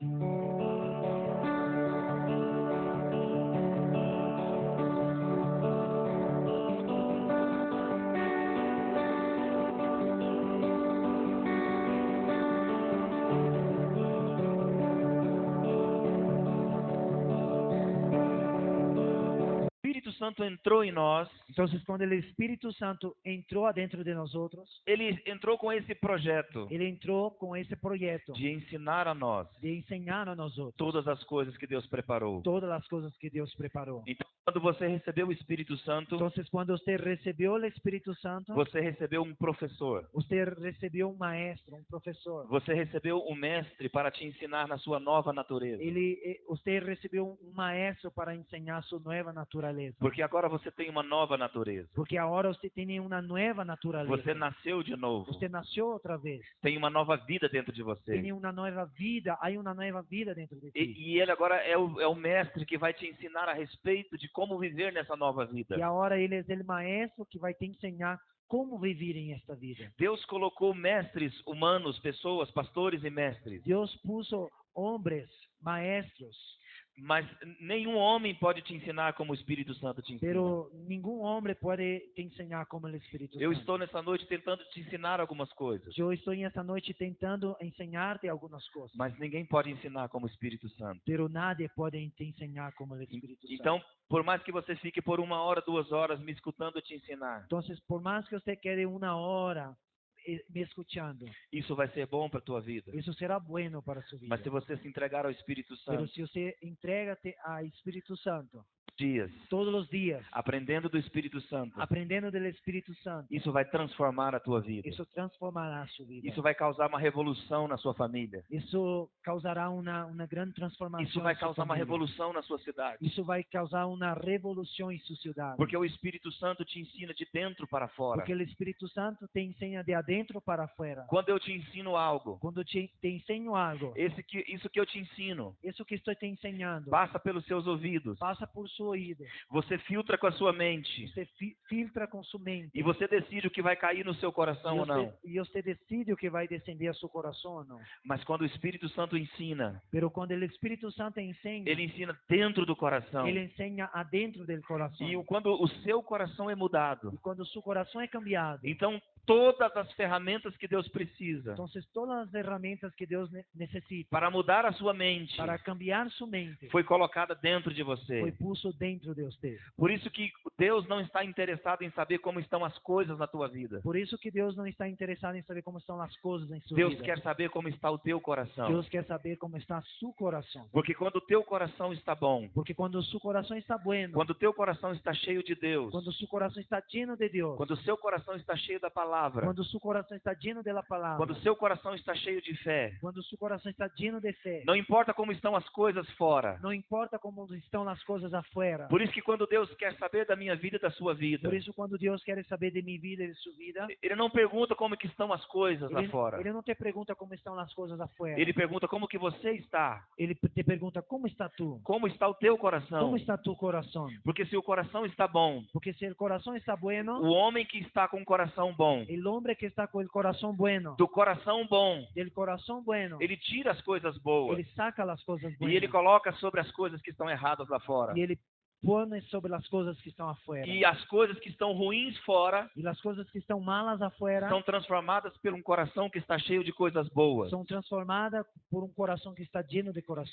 O Espírito Santo entrou em nós, Entonces, cuando el Espíritu Santo entró adentro de nosotros, ele entrou com esse projeto Él entró con ese proyecto de ensinar a nós de enseñar a nosotros todas as coisas que Deus preparou. todas las cosas que Dios preparó. Então, quando você recebeu o Espírito Santo, Entonces, cuando usted recibió el Espíritu Santo, você recebeu um professor. usted recibió un maestro, un profesor. Você recebeu um mestre para te ensinar na sua nova natureza. Usted recibió un maestro para enseñar su nueva naturaleza. Porque agora você tem uma nova natureza. Porque ahora usted tiene una nueva naturaleza. Você nasceu de novo. Usted nació otra vez. Tem uma nova vida dentro de você. Tiene una nueva vida, hay una nueva vida dentro de ti. E ele agora é o mestre que vai te ensinar a respeito de como viver nessa nova vida. Y ahora Él es el maestro que va a te enseñar cómo vivir en esta vida. Deus colocou mestres humanos, pessoas, pastores e mestres. Dios puso hombres, maestros, Mas nenhum homem pode te ensinar como o Espírito Santo te ensina. pero ningún hombre puede te enseñar como el Espíritu Eu Santo. estou nessa noite tentando te ensinar algumas coisas. Yo estoy esta noche tentando enseñarte algunas cosas, Mas ninguém pode ensinar como o Espírito Santo. pero nadie puede te enseñar como el Espíritu Santo. Então, por mais que você fique por 1 hora, 2 horas me escutando te ensinar, Entonces, por más que usted quede una hora me escuchando, isso vai ser bom para a tua vida. eso será bueno para su vida. Mas se você se entregar ao Espírito Pero Santo, si usted entrega-te al Espíritu Santo dias, todos los días, aprendendo do Espírito Santo, aprendiendo del Espíritu Santo, isso vai transformar a tua vida. eso transformará su vida. Isso vai causar uma revolução na sua família. Eso causará una gran transformación. Isso vai en su causar uma familia. revolução na sua cidade. Eso va a causar una revolución en su ciudad. Porque o Espírito Santo te ensina de dentro para fora. Porque el Espíritu Santo te enseña de adentro para afuera. Quando eu te ensino algo, Cuando te enseño algo, isso que eu te ensino eso que estoy te enseñando passa pelos seus ouvidos. pasa por su oído. Você filtra com a sua mente. Usted filtra con su mente. E você decide o que vai cair no seu coração ou não. Y usted decide o que va a descender a su corazón o no. Mas quando o Espírito Santo ensina, Pero cuando el Espíritu Santo enseña, ele ensina dentro do coração. Él enseña adentro del corazón. Quando o seu coração é mudado, Y cuando su corazón es cambiado, então todas as ferramentas que Deus precisa entonces todas las herramientas que Dios necesita para mudar a sua mente para cambiar su mente foi colocada dentro de foi você. puso dentro de usted. Por isso que Deus não está interessado em saber como estão as coisas na tua vida. Por eso que Dios no está interesado en saber cómo están las cosas en su Deus vida. quer saber como está o teu coração. Dios quer saber cómo está su corazón. Porque quando o teu coração está bom, Porque cuando su corazón está bueno, quando o teu coração está cheio de Deus, cuando su corazón está lleno de Dios, quando o seu coração está cheio da palavra, cuando su corazón está lleno de la palabra, quando o seu coração está cheio de fé, cuando su corazón está lleno de fe, não importa como estão as coisas fora. no importa cómo están las cosas afuera. Por isso que quando Deus quer saber da minha vida e da sua vida, Por eso cuando Dios quiere saber de mi vida y de su vida, Ele não pergunta como que estão as coisas lá fora. Ele não te pergunta como estão as coisas afuera. Ele pergunta como que você está, Ele te pergunta como está tu, como está o teu coração. como está tu corazón. Porque se o coração está bom, Porque si el corazón está bueno, o homem que está com o coração bom, el hombre que está con el corazón bueno, do coração bom, del corazón bueno, ele tira as coisas boas ele saca las cosas e buenas ele coloca sobre as coisas que estão erradas lá fora. y ele pone sobre las cosas que estão afuera. E as coisas que estão ruins fora Y las cosas que estão malas afuera são transformadas por um coração que está cheio de coisas boas. são transformadas por um coração que está lleno de coisas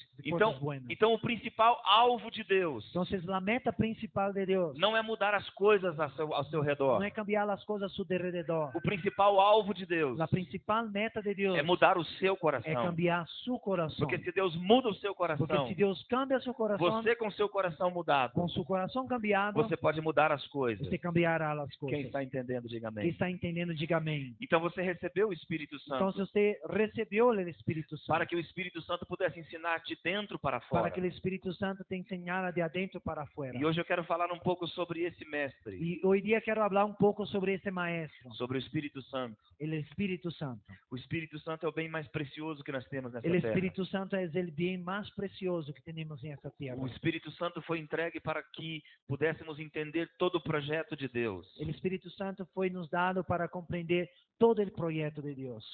buenas. Então o principal alvo de Deus Entonces la meta principal de Dios não é mudar as coisas ao seu redor. no es cambiar las cosas a su alrededor. O principal alvo de Deus La principal meta de Dios é mudar o seu é coração. cambiar su corazón. Porque se Deus muda o seu Porque coração, si Dios cambia su corazón, você com seu coração mudado, con su corazón cambiado, você pode mudar as coisas. você cambiará las cosas. Quem está entendendo, diga Quem amém. está entendendo, diga amém. Então você recebeu o Espírito Então, Santo você recebeu o Espírito Santo para que o Espírito Santo pudesse ensinar de dentro para para fora. que o Espírito Santo te enseñara de adentro para afuera. E hoje eu quero falar um pouco sobre esse mestre, Y hoy día quiero hablar un poco sobre ese maestro, sobre o Espírito Santo. el Espíritu Santo. O Espírito Santo é o bem mais precioso que nós temos nessa El terra. Espíritu Santo es el bien más precioso que tenemos en esta tierra. O Espírito Santo foi entregue para que pudéssemos entender todo o projeto de Deus. El Espíritu Santo fue nos dado para comprender todo el proyecto de Dios.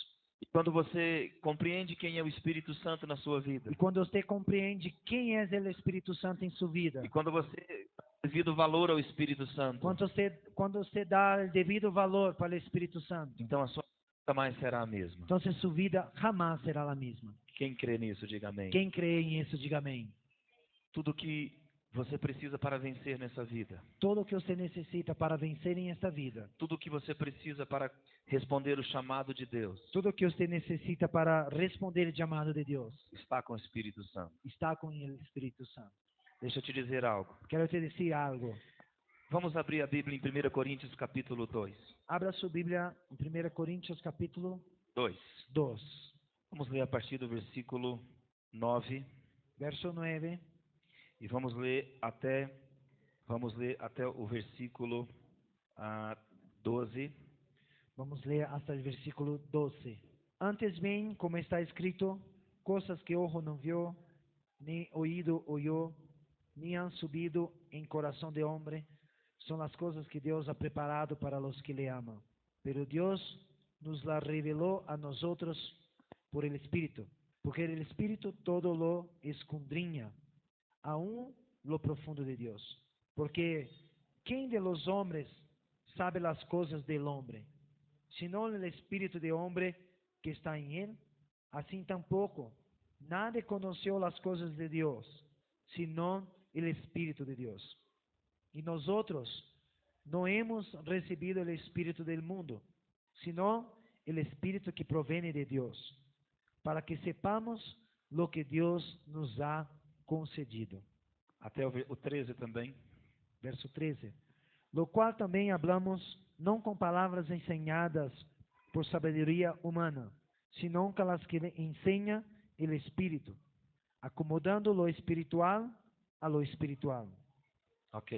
E quando você compreende quem é o Espírito Santo na sua vida, Y cuando usted comprende quién es el Espíritu Santo en su vida, e quando você dá devido valor ao Espírito Santo, cuando usted da el debido valor para el Espíritu Santo, então a sua vida nunca mais será a mesma. entonces su vida jamás será la misma. Quem crê nisso, diga amém. ¿Quién cree en eso? Diga amén. Tudo que você precisa para vencer nessa vida, Todo lo que usted necesita para vencer en esta vida, tudo que você precisa para responder o chamado de Deus, todo lo que usted necesita para responder el llamado de Dios, está com o Espírito Santo. está con el Espíritu Santo. Deixa eu te dizer algo. Quiero te decir algo. Vamos abrir a Bíblia em 1 Coríntios capítulo 2. Abra su Biblia en 1 Corintios capítulo 2. 2, Vamos ler a partir do versículo 9 verso 9. e vamos ler até o versículo 12. Vamos leer hasta el versículo 12. Antes bien, como está escrito, cosas que ojo no vio, ni oído oyó, ni han subido en corazón de hombre, son las cosas que Dios ha preparado para los que le aman. Pero Dios nos las reveló a nosotros por el Espíritu, porque el Espíritu todo lo escudriña, aún lo profundo de Dios. Porque ¿quién de los hombres sabe las cosas del hombre, sino el Espíritu de hombre que está en él? Así tampoco nadie conoció las cosas de Dios, sino el Espíritu de Dios. Y nosotros no hemos recibido el Espíritu del mundo, sino el Espíritu que proviene de Dios, para que sepamos lo que Dios nos ha concedido. Até o 13 também. Verso 13. Lo cual también hablamos, no con palabras enseñadas por sabiduría humana, sino con las que enseña el Espíritu, acomodando lo espiritual a lo espiritual. Ok.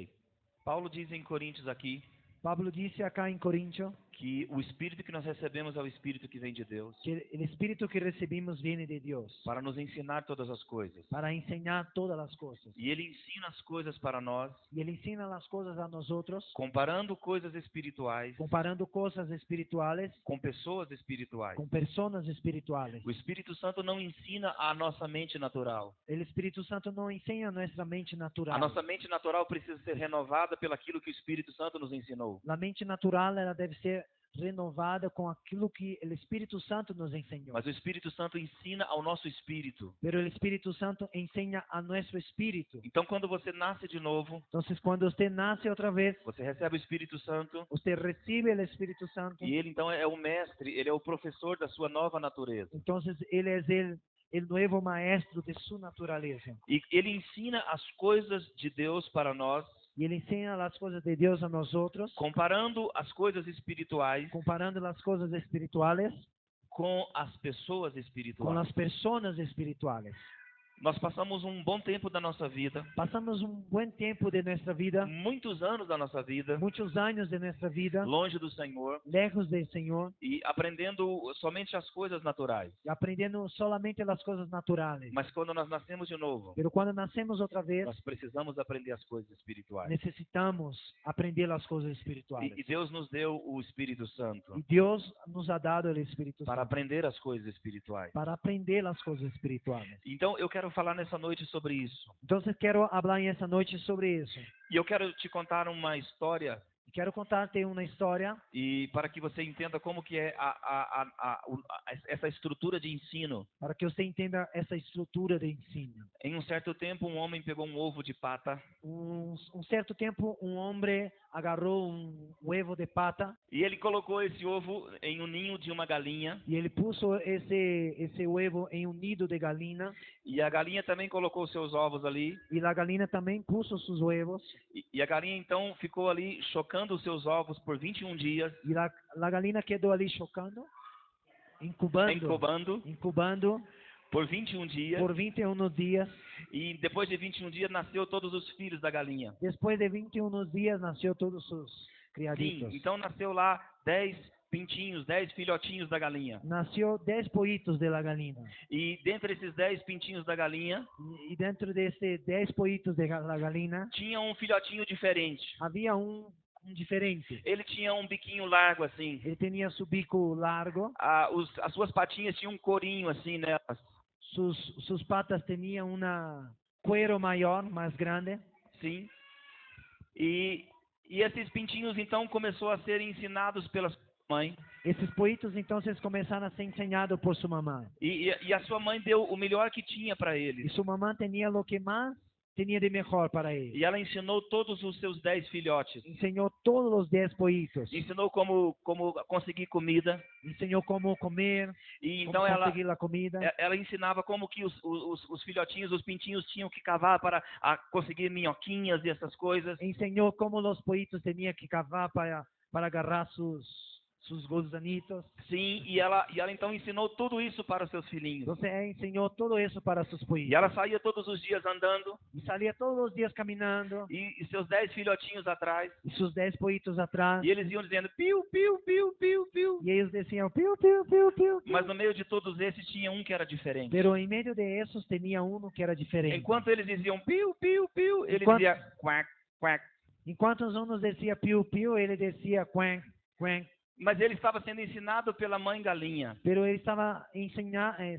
Paulo diz em Coríntios aqui Pablo dice acá en Corintios que o Espírito que nós recebemos é o Espírito que vem de Deus que el Espíritu que recibimos viene de Dios para nos ensinar todas as coisas. para enseñar todas las cosas. E Ele ensina as coisas para nós, Y Él enseña las cosas a nosotros, comparando coisas espirituais comparando cosas espirituales com pessoas espirituais. con personas espirituales. O Espírito Santo não ensina a nossa mente natural. El Espíritu Santo no enseña a nuestra mente A natural. nossa mente natural precisa ser renovada pelo aquilo que o Espírito Santo nos ensinou. La mente natural ela deve ser renovada com aquilo que o Espírito Santo nos ensinou. Mas o Espírito Santo ensina ao nosso espírito. Pero o Espírito Santo ensina a nosso espírito. Então, quando você nasce de novo, Então, quando você nasce outra vez, você recebe o Espírito Santo você recebe o Espírito Santo. e ele então é o mestre, ele é o professor da sua nova natureza. Então, ele é o novo maestro de sua natureza. E ele ensina as coisas de Deus para nós, E ele ensina as coisas de Deus a nós outros, comparando as coisas espirituais comparando as coisas espirituais com as pessoas com espirituais. as pessoas espirituais. Nós passamos um bom tempo da nossa vida, Passamos bom tempo de nossa vida, muitos anos da nossa vida, muitos anos de nossa vida, longe do Senhor lejos do Senhor, e aprendendo somente as coisas naturais. e aprendendo solamente as coisas naturais. Mas quando nós nascemos de novo, Pero quando nascemos outra vez, nós precisamos aprender as coisas espirituais. necessitamos aprender as coisas espirituais. E Deus nos deu o Espírito Santo E Deus nos ha dado o Espírito para Santo aprender as coisas espirituais. para aprender as coisas espirituais. Então eu quero falar nessa noite sobre isso. Então, quero falar essa noite sobre isso. E eu quero te contar uma história Quero contar-te uma história e para que você entenda como que é essa estrutura de ensino. para que você entenda essa estrutura de ensino. Em um certo tempo, um homem pegou um ovo de pata Certo tempo, homem agarrou huevo de pata e ele colocou esse ovo em um ninho de uma galinha. e ele puso esse huevo em nido de galinha E a galinha também colocou seus ovos ali. e a galinha também puso seus huevos E a galinha então ficou ali chocando os seus ovos por 21 dias, e a galinha quedou ali chocando, incubando por 21 dias. por 21 dias. E depois de 21 dias nasceu todos os filhos da galinha. Depois de 21 dias nasceu todos os Sim, criaditos. então nasceu lá 10 pintinhos, 10 filhotinhos da galinha. Nasceu 10 pollitos de la galinha. E dentre esses 10 pintinhos da galinha, E dentro desse 10 pollitos de la galinha tinha um filhotinho diferente. havia diferente. Ele tinha um biquinho largo assim. Ele tinha seu bico largo, As suas patinhas tinham um corinho assim nelas. sus patas tinham cuero maior, mais grande. Sim. E esses pintinhos então começou a ser ensinados pela sua mãe. Esses poitos então começaram a ser ensinados por sua mamãe. E a sua mãe deu o melhor que tinha para E eles. sua mamãe tinha o que mais tinha de melhor para ele. E ela ensinou todos os seus 10 filhotes. Ensinou todos os 10 poitos. Ensinou como conseguir comida. Ensinou como comer, E como então ela conseguir a comida. ensinava como que os filhotinhos, os pintinhos tinham que cavar para conseguir minhoquinhas e essas coisas. Ensinou como os poitos tinham que cavar para agarrar sus gusanitos. Sim, e ela então ensinou tudo isso para os seus filhinhos. Então, ensinou tudo isso para seus poitos. E ela saía todos os dias andando. E saía todos os dias caminhando. E seus 10 filhotinhos atrás. E seus 10 poitos atrás. E eles iam dizendo piu, piu, piu, piu, piu. E eles diziam piu, piu, piu, piu. Mas no meio de todos esses tinha um que era diferente. Pero em meio de esses tinha um que era diferente. Enquanto eles diziam piu, piu, piu, ele dizia quack, quack. Enquanto os uns diziam piu, piu, ele dizia quack, quack. Mas ele estava sendo ensinado pela mãe galinha. Pero ele estava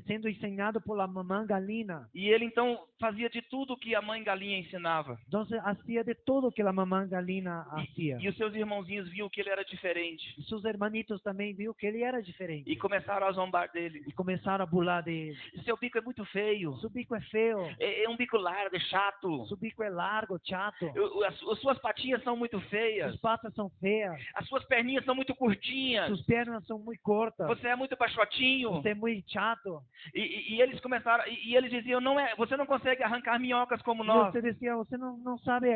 sendo ensinado pela mamãe galinha. E ele então fazia de tudo que a mãe galinha ensinava. Então fazia de tudo que a mamãe galinha fazia. E os seus irmãozinhos viam que ele era diferente. E seus hermanitos também viu que ele era diferente. E começaram a zombar dele. E começaram a bular dele. Seu bico é muito feio. Seu bico é feio. É um bico largo, é chato. Seu bico é largo, chato. As suas patinhas são muito feias. Suas patas são feias. As suas perninhas são muito curtinhas. Suas pernas são muito curtas. Você é muito baixotinho. Você é muito chato. E eles começaram, e eles diziam, você não consegue arrancar minhocas como nós. Você dizia, você não sabe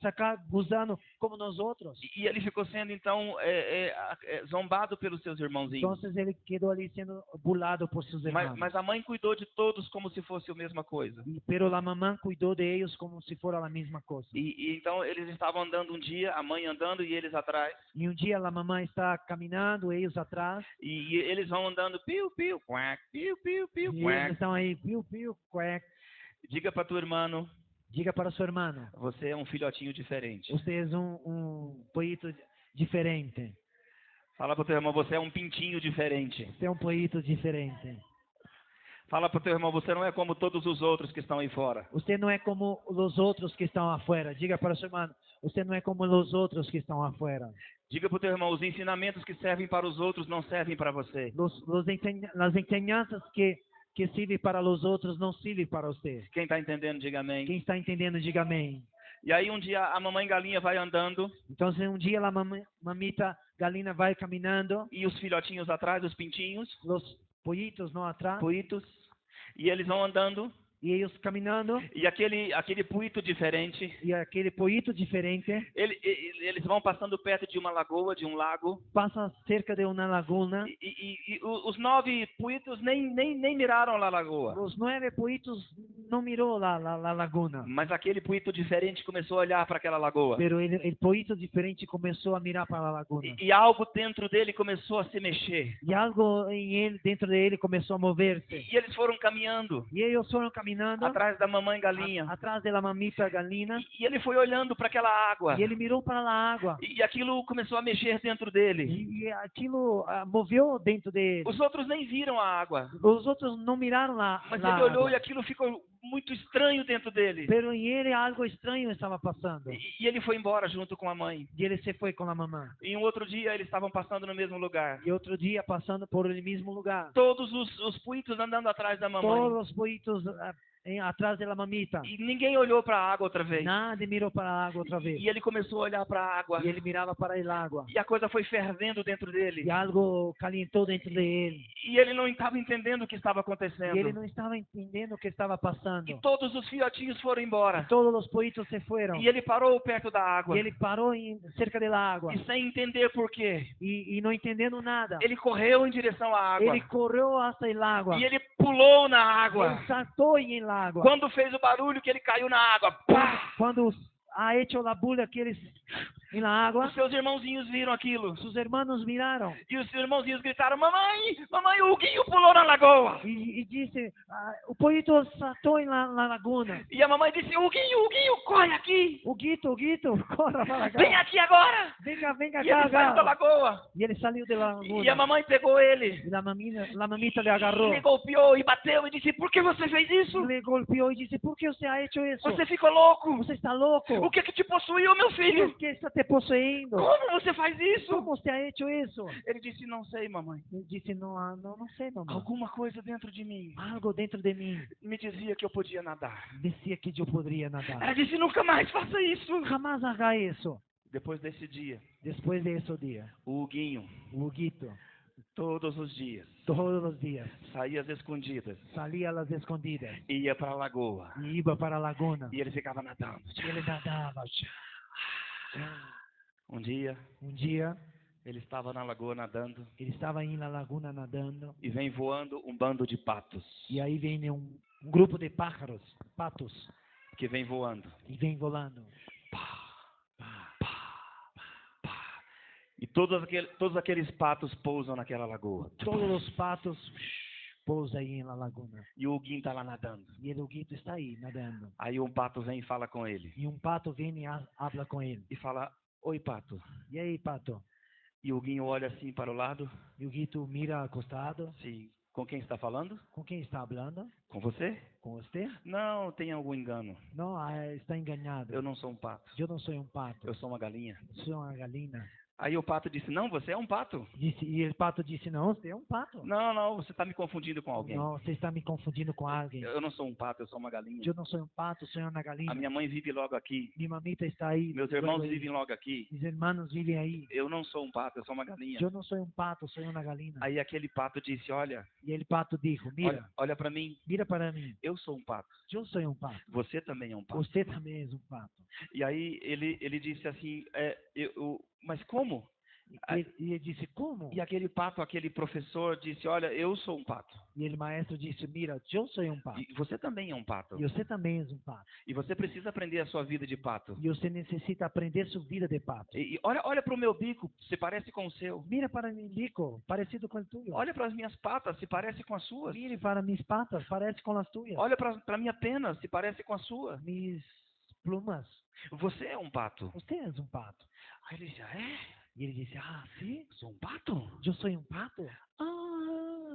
sacar gusano como nós outros. E ele ficou sendo então zombado pelos seus irmãozinhos. Então ele quedou ali sendo bulado por seus irmãos. Mas a mãe cuidou de todos como se fosse a mesma coisa. Pero a mamãe cuidou de eles como se fosse a mesma coisa. E então eles estavam andando um dia, a mãe andando e eles atrás. E um dia a mamãe está caminhando, eles atrás. E eles vão andando piu, piu, quack, piu, piu, piu, E quack. eles estão aí, piu, piu, quack. Diga para tua irmã, Diga para seu irmão. você é um filhotinho diferente. Você é um poito diferente. Fala para teu irmão, você é um pintinho diferente. Você é um poito diferente. Fala para teu irmão, você não é como todos os outros que estão aí fora. Você não é como os outros que estão afuera. Diga para seu irmão, você não é como os outros que estão afuera. Diga para o teu irmão, os ensinamentos que servem para os outros não servem para você. As ensinanças que servem para os outros não servem para você. Quem está entendendo, diga amém. Quem está entendendo, diga amém. E aí um dia a mamãe galinha vai andando. Então um dia a mamita galinha vai caminhando. E os filhotinhos atrás, os pintinhos. Os pollitos não atrás. Puitos. E eles vão andando. E eles caminhando. E aquele puito diferente. E aquele poito diferente. Eles vão passando perto de uma lagoa, de um lago. Passa cerca de uma laguna. E os 9 puitos nem miraram lá a lagoa. Os 9 poitos não mirou lá a laguna. Mas aquele puito diferente começou a olhar para aquela lagoa. Pero o poito diferente começou a mirar para a laguna. E algo dentro dele começou a se mexer. E algo dentro dele começou a mover-se. E eles foram caminhando. E eles foram caminhando atrás da mamãe galinha. Atrás da mamita galinha. E ele foi olhando para aquela água. E ele mirou para a água. E aquilo começou a mexer dentro dele. E aquilo moveu dentro dele. Os outros nem viram a água. Os outros não miraram lá. Mas ele olhou e aquilo ficou muito estranho dentro dele. Pero em ele algo estranho estava passando. E ele foi embora junto com a mãe. E ele se foi com a mamãe. E um outro dia eles estavam passando no mesmo lugar. E outro dia passando por o mesmo lugar. Todos os puitos andando atrás da mamãe. Todos os puitos atrás da mamita. E ninguém olhou para a água outra vez. Nada mirou para a água outra vez. E ele começou a olhar para a água. E ele mirava para a água. E a coisa foi fervendo dentro dele. E algo calentou dentro dele. E ele não estava entendendo o que estava acontecendo. E ele não estava entendendo o que estava passando. E todos os filhotinhos foram embora. E todos os poitos se foram. E ele parou perto da água. E ele parou cerca da água. E sem entender por quê. E não entendendo nada. Ele correu em direção à água. Ele correu até a água. E ele pulou na água. Ele saltou em a água. Quando fez o barulho que ele caiu na água. Pá! Quando ha hecho la bulha que ele en la agua. Os seus irmãozinhos viram aquilo. Sus hermanos miraron E os irmãozinhos gritaram, mamãe, mamãe, o Huguinho pulou na lagoa. y dice, o pollito saltó en la laguna. E a mamãe disse, Huguinho, corre aqui. Huguito, corra para Vem acá. aqui agora. Venga E ele saiu da acá. lagoa. Y él salió de la E a laguna. mamãe pegou ele. Y la mamita le agarró. Le golpeou e bateu e disse, por que você fez isso? Le golpeó y dice, ¿por qué usted ha hecho eso? Você ficou louco. Usted está loco. O que te possuiu, meu filho? ¿Qué está te poseyendo? Como você faz isso? ¿Cómo usted ha hecho eso? Ele disse, não sei, mamãe. Él dice, no sé, mamá. Alguma coisa dentro de mim Algo dentro de mí me dizia que eu podia nadar. decía que yo podría nadar. Ela disse, nunca mais faça isso. Jamás haga eso. Depois desse dia, Después de esos días, o Huguinho, Huguito, todos os dias, todos los días, saía às escondidas salía a las escondidas e ia para a lagoa. y iba para la laguna. E ele ficava nadando. Y él nadaba. Um dia, Un día, ele estava na lagoa nadando él estaba ahí en la laguna nadando e vem voando um bando de patos y ahí viene un grupo de pájaros, patos, que vem voando. y ven volando. E todos aqueles patos pousam naquela lagoa. Todos los patos pousan ahí en la laguna. E o Huguinho está lá nadando. Y el Huguito está ahí nadando. Aí um pato vem e fala com ele. Y un pato viene y habla con él. E fala, oi pato. Y ahí, pato, E o Huguinho olha assim para o lado. y Huguito mira acostado. Sim. Com quem está falando? ¿Con quién está hablando? Com você? ¿Con usted? Não, tem algum engano. No, está engañado. Eu não sou um pato. Yo no soy un pato, Eu sou uma galinha. soy una gallina. Aí o pato disse, não, você é um pato. Y el pato dice, no, usted es un pato. Não, você está me confundindo com alguém. No, usted está me confundindo con alguien. Eu não sou um pato, eu sou uma galinha. Yo no soy un pato, soy una A gallina. minha mãe vive logo aqui. Mi mamita está ahí. Meus luego irmãos ahí. vivem logo aqui. Mis hermanos viven ahí. Eu não sou um pato, eu sou uma galinha. Yo no soy un pato, soy una gallina. Aí aquele pato disse, olha, Y el pato dijo, mira, olha para mim, mira para mí. eu sou um pato. Yo soy un pato. Você também é um pato. Usted también es un pato. E aí ele disse assim, mas como? Y él dice, ¿cómo? E aquele pato, aquele professor disse, olha, eu sou um pato. Y el maestro dice, mira, yo soy un pato. E você também é um pato. Y usted también es un pato. E você precisa aprender a sua vida de pato. Y usted necesita aprender su vida de pato. E olha para o meu bico, se parece com o seu. Mira para mi bico, parecido con el tuyo. Olha para as minhas patas, se parece com as suas. Mire para mis patas, parece con las tuyas. Olha para a minha pena, se parece com a sua. Mis plumas, Você é um pato. usted es un pato. Aí ele disse, é? Y él dice, ¿sí? Sou um pato? ¿Yo soy un pato?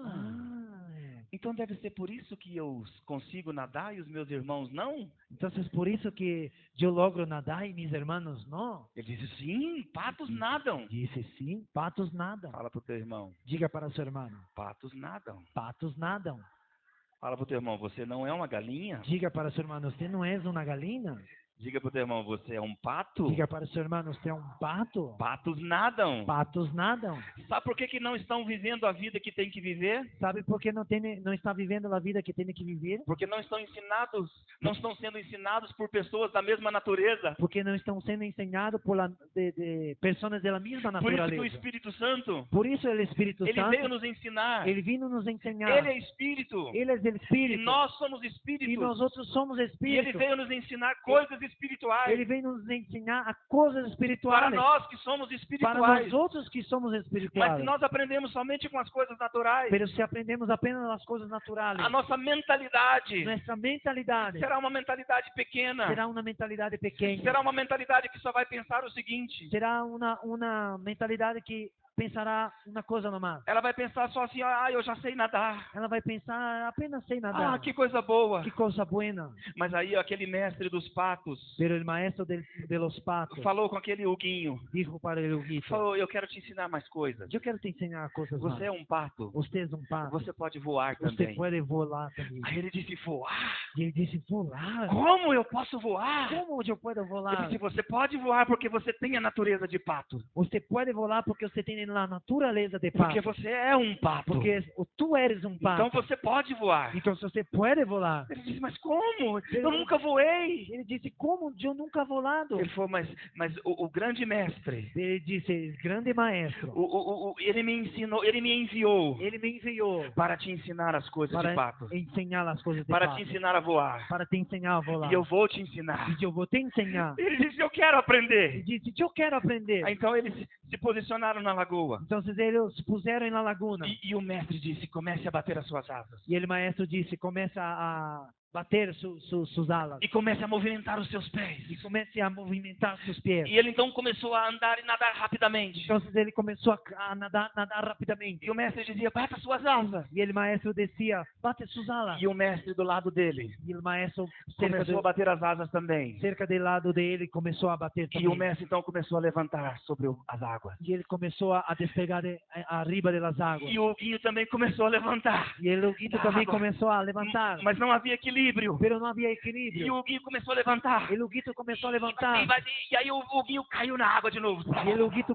Ah, então deve ser por isso que eu consigo nadar e os meus irmãos não? Entonces por eso que yo logro nadar y mis hermanos no. Ele disse, sim, patos nadam. Dice, sí, patos nadam. Fala pro teu irmão, Diga para su hermano, patos nadam. patos nadam. Fala pro teu irmão, você não é uma galinha? Diga para su hermano, usted no es una gallina. Diga pro teu irmão, você é um pato? Diga para su hermano, usted es un pato. Patos nadam. Patos nadam. Sabe por que não estão vivendo a vida que tem que viver? ¿Sabe por qué no está viviendo la vida que tiene que vivir? Porque não estão sendo ensinados por pessoas da mesma natureza. Porque no están siendo enseñados por de personas de la misma Por isso que o naturaleza. Espírito Santo, Por eso el Espíritu ele Santo, veio nos ensinar. Él vino nos enseñar. Ele é Espírito. Él es del E Espíritu. nós somos Y espíritos. nosotros somos E ele Espíritu. veio nos ensinar coisas espirituais. Él vino nos enseñar a cosas Para espirituales. nós que somos Para espirituais. nosotros que somos Mas se espirituales. nós aprendemos somente com as coisas naturais, Pero si aprendemos apenas las cosas naturales, a nossa mentalidade nuestra mentalidad será uma mentalidade pequena. será una mentalidad pequeña. Será uma mentalidade que só vai pensar o seguinte. Será una mentalidad que pensará una cosa nomás. Ela vai pensar só assim, eu já sei nadar. Ela vai pensar, apenas sei nadar. Que coisa boa. Que cosa buena. Mas aí aquele mestre dos patos Pero el maestro de los patos falou com aquele Huguinho. dijo para el Huguito, Falou, eu quero te ensinar mais coisas. yo quiero te enseñar cosas Você é más. um pato. Usted es un pato. Você pode voar Usted também. puede volar también. Aí ele disse, voar? Y él dice, volar. Como eu posso voar? ¿Cómo yo puedo Ele volar? disse, você pode voar porque você tem a natureza de pato. Usted puede volar porque usted tiene na natureza de Porque pato. você é um pato. Porque tu eres um pato. Então você pode voar. Então você pode voar. Ele disse, mas como? Eu nunca voei. Ele disse, como eu nunca volado? Ele falou, mas o grande mestre, Ele disse, grande maestro, ele me ensinou, ele me enviou ele me enviou para te ensinar as coisas de para pato. ensinar as coisas de Para pato. te ensinar a voar. Para te ensinar a voar. E eu vou te ensinar. E eu vou te ensinar. Ele disse, eu quero aprender. Ele disse, eu quero aprender. Aí, então eles se posicionaram na lagoa. Então eles se puseram na laguna. E o mestre disse, comece a bater as suas asas. E o maestro disse, começa a bater suas alas. E comece a movimentar os seus pés. E comece a movimentar seus pés. E ele então começou a andar e nadar rapidamente. Então ele começou a nadar rapidamente. E o mestre dizia, bata suas asas. E o maestro descia, bate suas alas. E o mestre do lado dele E o maestro começou a bater as asas também. cerca do lado dele começou a bater também. E o mestre então começou a levantar sobre as águas. E ele começou a despegar arriba das águas. E o Guinho também começou a levantar. E o Guito também começou a levantar. Mas não havia equilíbrio. Pero não havia E equilíbrio. o Guinho começou a levantar. E o Guito começou a levantar. E aí o Guinho caiu na água de novo. E o Guito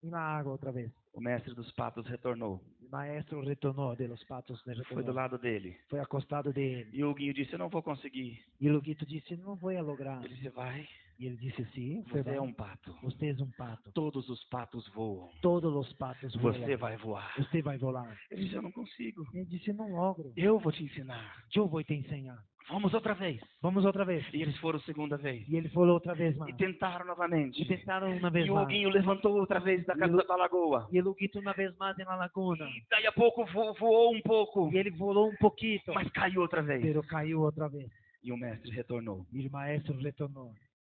na água outra vez. O mestre dos patos retornou. O maestro retornou de los patos. Foi do lado dele. Foi acostado dele. E o Guinho disse, eu não vou conseguir. E o Guito disse, não vou lograr. Ele disse, vai. E ele disse, sim, Você é um pato. Você é um pato. Todos os patos voam. Todos os patos voam. Você vai voar. Você vai voar. Ele disse, eu não consigo. Ele disse, não logro. Eu vou te ensinar. Eu vou te ensinar. Vamos outra vez. Vamos outra vez. E eles foram segunda vez. E ele falou outra vez, E mano. tentaram novamente. E tentaram uma vez E o mais. Guinho levantou outra vez da casa da lagoa. E o Guito uma vez mais na laguna. E daí a pouco voou um pouco. E ele volou um pouquinho. Mas caiu outra vez. Pero caiu outra vez. E o mestre retornou. E o maestro retornou.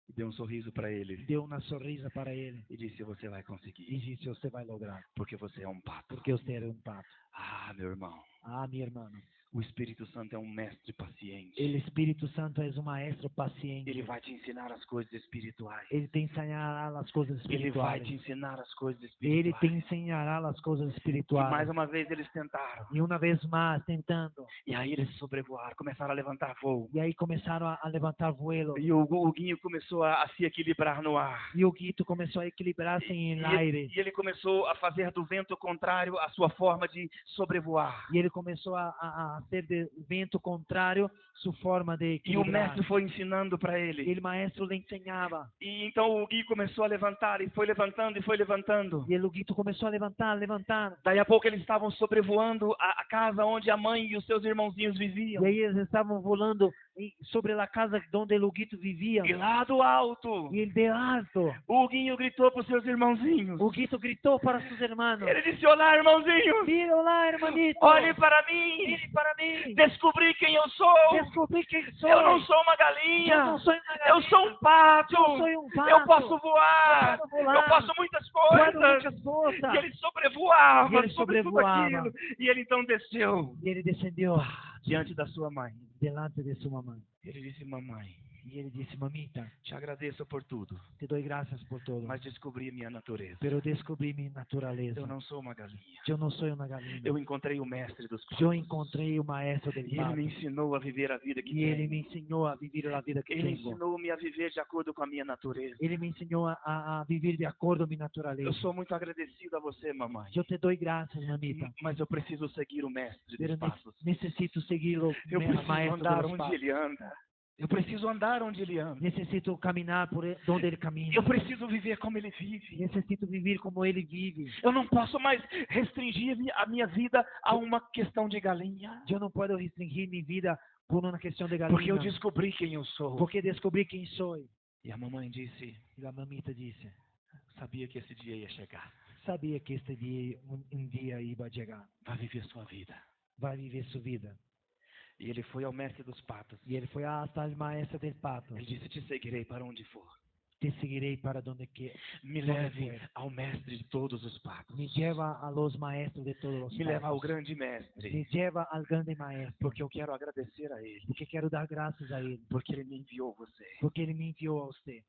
E deu um sorriso para ele. Deu uma sorrisa para ele. E disse, você vai E conseguir. disse, você vai lograr. Porque você é um pato. Porque você é um pato. Ah, meu irmão. Ah, meu irmão. O Espírito Santo é um mestre paciente. O Espírito Santo é um maestro paciente. Ele vai te ensinar as coisas espirituais. Ele te ensinará as coisas Ele vai espirituais. te ensinar as coisas Ele espirituais. te ensinará as coisas E mais espirituais. uma vez eles tentaram. E uma vez mais tentando. E aí eles sobrevoaram, começaram a levantar voo. E aí começaram a levantar vuelo. E o Guinho começou a se equilibrar no ar. E o Guito começou a equilibrar-se no aire. E ele começou a fazer do vento contrário a sua forma de sobrevoar. E ele começou a ter de vento contrário sua forma de E o equilibrar. mestre foi ensinando para E ele. o maestro lhe ensinava. E então o Guinho começou a levantar e foi levantando e foi levantando. E o Guito começou a levantar. Daí a pouco eles estavam sobrevoando a casa onde a mãe e os seus irmãozinhos viviam. E aí eles estavam volando sobre a casa onde o Guito vivia. E lá do alto, E ele de alto, o Guinho gritou para os seus irmãozinhos. o Guito gritou para seus irmãos. Ele disse, olá, irmãozinhos. Mira lá, hermanito. Olhe para mim. Mire para mim. Descobri quem eu sou. Descobri quem sou. Eu não sou uma Eu galinha. não sou uma Eu galinha. sou um pato. Eu sou um pato. Eu posso voar. Eu posso voar. Eu faço muitas Guardo coisas. muitas coisas. E ele sobrevoava E ele sobre tudo sobrevoava. aquilo. E ele então desceu E ele descendeu diante da sua mãe. delante de sua mamãe. Ele disse, mamãe, E ele disse, mamita, te agradeço por tudo, te dou graças por todo. mas descobri minha natureza. Pero descobri minha natureza. Eu não sou uma galinha. Eu não sou uma galinha. Eu encontrei o mestre dos patos. Eu encontrei o maestro del E ele pato. me ensinou a viver a vida que E ele tenho. me ensinou a viver a vida que Ele tenho. ensinou-me a viver de acordo com a minha natureza. Ele me ensinou a viver de acordo com minha natureza. Eu sou muito agradecido a você, mamãe. Eu te dou graças, mamita. Mas eu preciso seguir o mestre Pero dos patos. necessito segui-lo, Eu preciso maestro andar dos onde patos. ele anda. Eu preciso andar onde ele anda. Necessito caminhar por onde ele caminha. Eu preciso viver como ele vive. Necessito viver como ele vive. Eu não posso mais restringir a minha vida a uma questão de galinha. Eu não posso restringir minha vida por uma questão de Porque eu galinha. descobri quem eu sou. Porque descobri quem sou. E a mamãe disse, E a mamita disse, sabia que esse dia ia chegar. sabia que este dia, um dia ia chegar. Vai viver sua vida. Vai viver sua vida. E ele foi ao mestre dos patos. E ele foi hasta o maestro del pato. Ele disse, te seguirei para onde for. Te seguirei para donde que Me leve ao mestre de todos os patos. me lleva a los maestros de todos los Me leva ao patos. grande mestre. Me lleva al grande maestro. Porque eu quero agradecer a ele. Porque quero dar graças a ele. Porque ele me enviou você. Porque ele me enviou a você.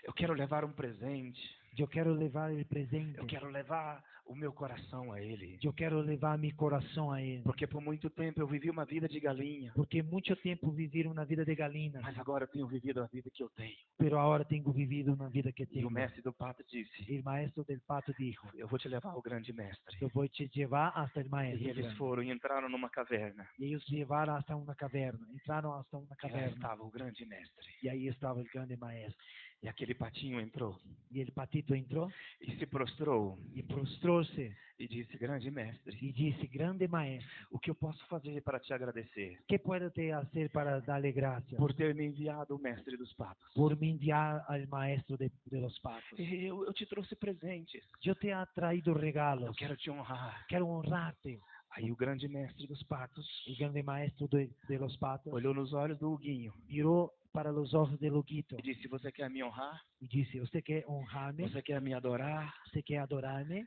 Eu quero levar um presente Yo quiero levar el presente. Eu quero levar o meu coração a Ele. Yo quiero levar mi corazón a Él. Porque por muito tempo eu vivi uma vida de galinha. Porque mucho tiempo vivir una vida de galina, Mas agora eu tenho vivido a vida que eu tenho. pero ahora tengo vivido una vida que E o tengo. mestre do pato disse, El maestro del pato dijo, eu vou te levar ao grande mestre. yo voy a llevar hasta el E maestro. eles grande. foram e entraram numa caverna. Y ellos llevaron hasta una caverna, entraron hasta una E lá caverna. estava o grande mestre. Y ahí estaba el grande maestro. E aquele patinho entrou Y el patito entró e se prostrou y prostróse e disse, grande mestre, y dice, grande maestro, o que eu posso fazer para te agradecer? ¿qué puedo te hacer para darle gracias? Por ter me enviado o mestre dos patos. Por me enviar al maestro de los patos. Eu te trouxe presentes. Yo te he traído Eu regalos. quero te honrar. Quiero honrarte. Aí o grande mestre dos patos El grande maestro de los patos olhou nos olhos do Huguinho miró para los ojos de Loguito e disse, você quer me honrar? y dice, ¿usted quiere honrarme? Você quer me adorar? ¿Usted quiere adorarme?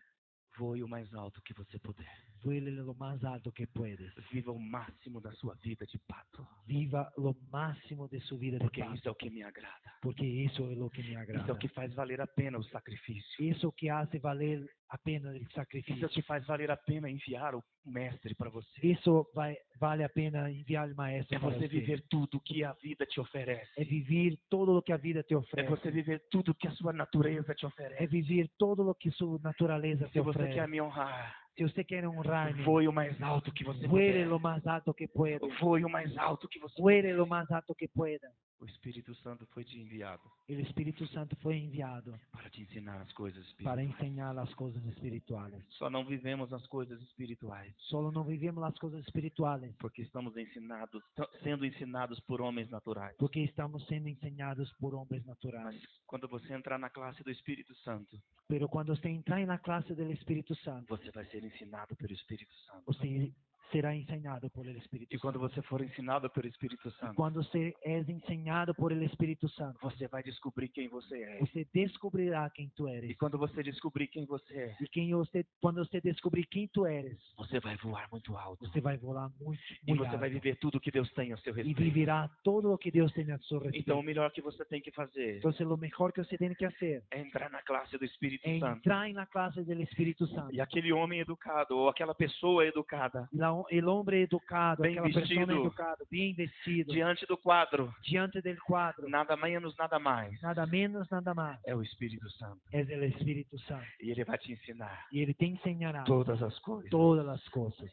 Voe o mais alto que você puder. Vuele lo más alto que puedes. Viva o máximo da sua vida de pato. Viva lo máximo de su vida de Porque pato. isso é o que me agrada. Porque eso es lo que me Isso é agrada. o que faz valer a pena o sacrifício. Eso que hace valer a pena el Isso é sacrificio. o que faz valer a pena enviar o mestre para você. Eso vale a pena enviar el maestro É para você usted. viver tudo que a vida te oferece. Es vivir todo lo que la vida te É ofrece. você viver tudo que a sua natureza te oferece. Es vivir todo lo que su naturaleza Se te você quer ofrece. me honrar, Si usted quiere honrarme, voe o mais alto que você vuele puder. lo más alto que pueda. Voe o mais alto que você Vuele lo más alto que pueda. O Espírito Santo foi te enviado El Espíritu Santo fue enviado para te ensinar as coisas para espirituais. enseñar las cosas espirituales. Só não vivemos as coisas espirituais Solo no vivimos las cosas espirituales porque estamos ensinados, sendo ensinados por homens naturais. porque estamos siendo enseñados por hombres Mas naturales. quando você entrar na classe do Espírito Santo, Pero cuando usted entra en la clase del Espíritu Santo, você vai ser ensinado pelo Espírito Santo. usted será enseñado por el Espíritu E quando Santo. você for ensinado pelo Espírito Santo, Cuando usted es enseñado por el Espíritu Santo, você vai descobrir quem você é. usted descubrirá quién tú E eres. quando você descobrir quem você é, Cuando usted descubrir quién tú eres, você vai voar muito alto. usted va a volar muy, E muy você vai alto viver tudo que Deus tem a seu y respeito. vivirá todo lo que Dios tiene a su Então, respecto. o melhor que você tem que fazer Entonces, lo mejor que usted tiene que hacer é entrar na classe do Espírito es Santo. entrar en la clase del Espíritu Santo. E aquele homem educado ou aquela pessoa educada El hombre educado, Bien aquella persona vestido. educada, bien vestido, diante do quadro, diante del cuadro, nada menos, nada mais, nada menos, nada más, é o Espírito Santo. es el Espíritu Santo. E ele vai te ensinar Y Él te enseñará todas as coisas. todas las cosas.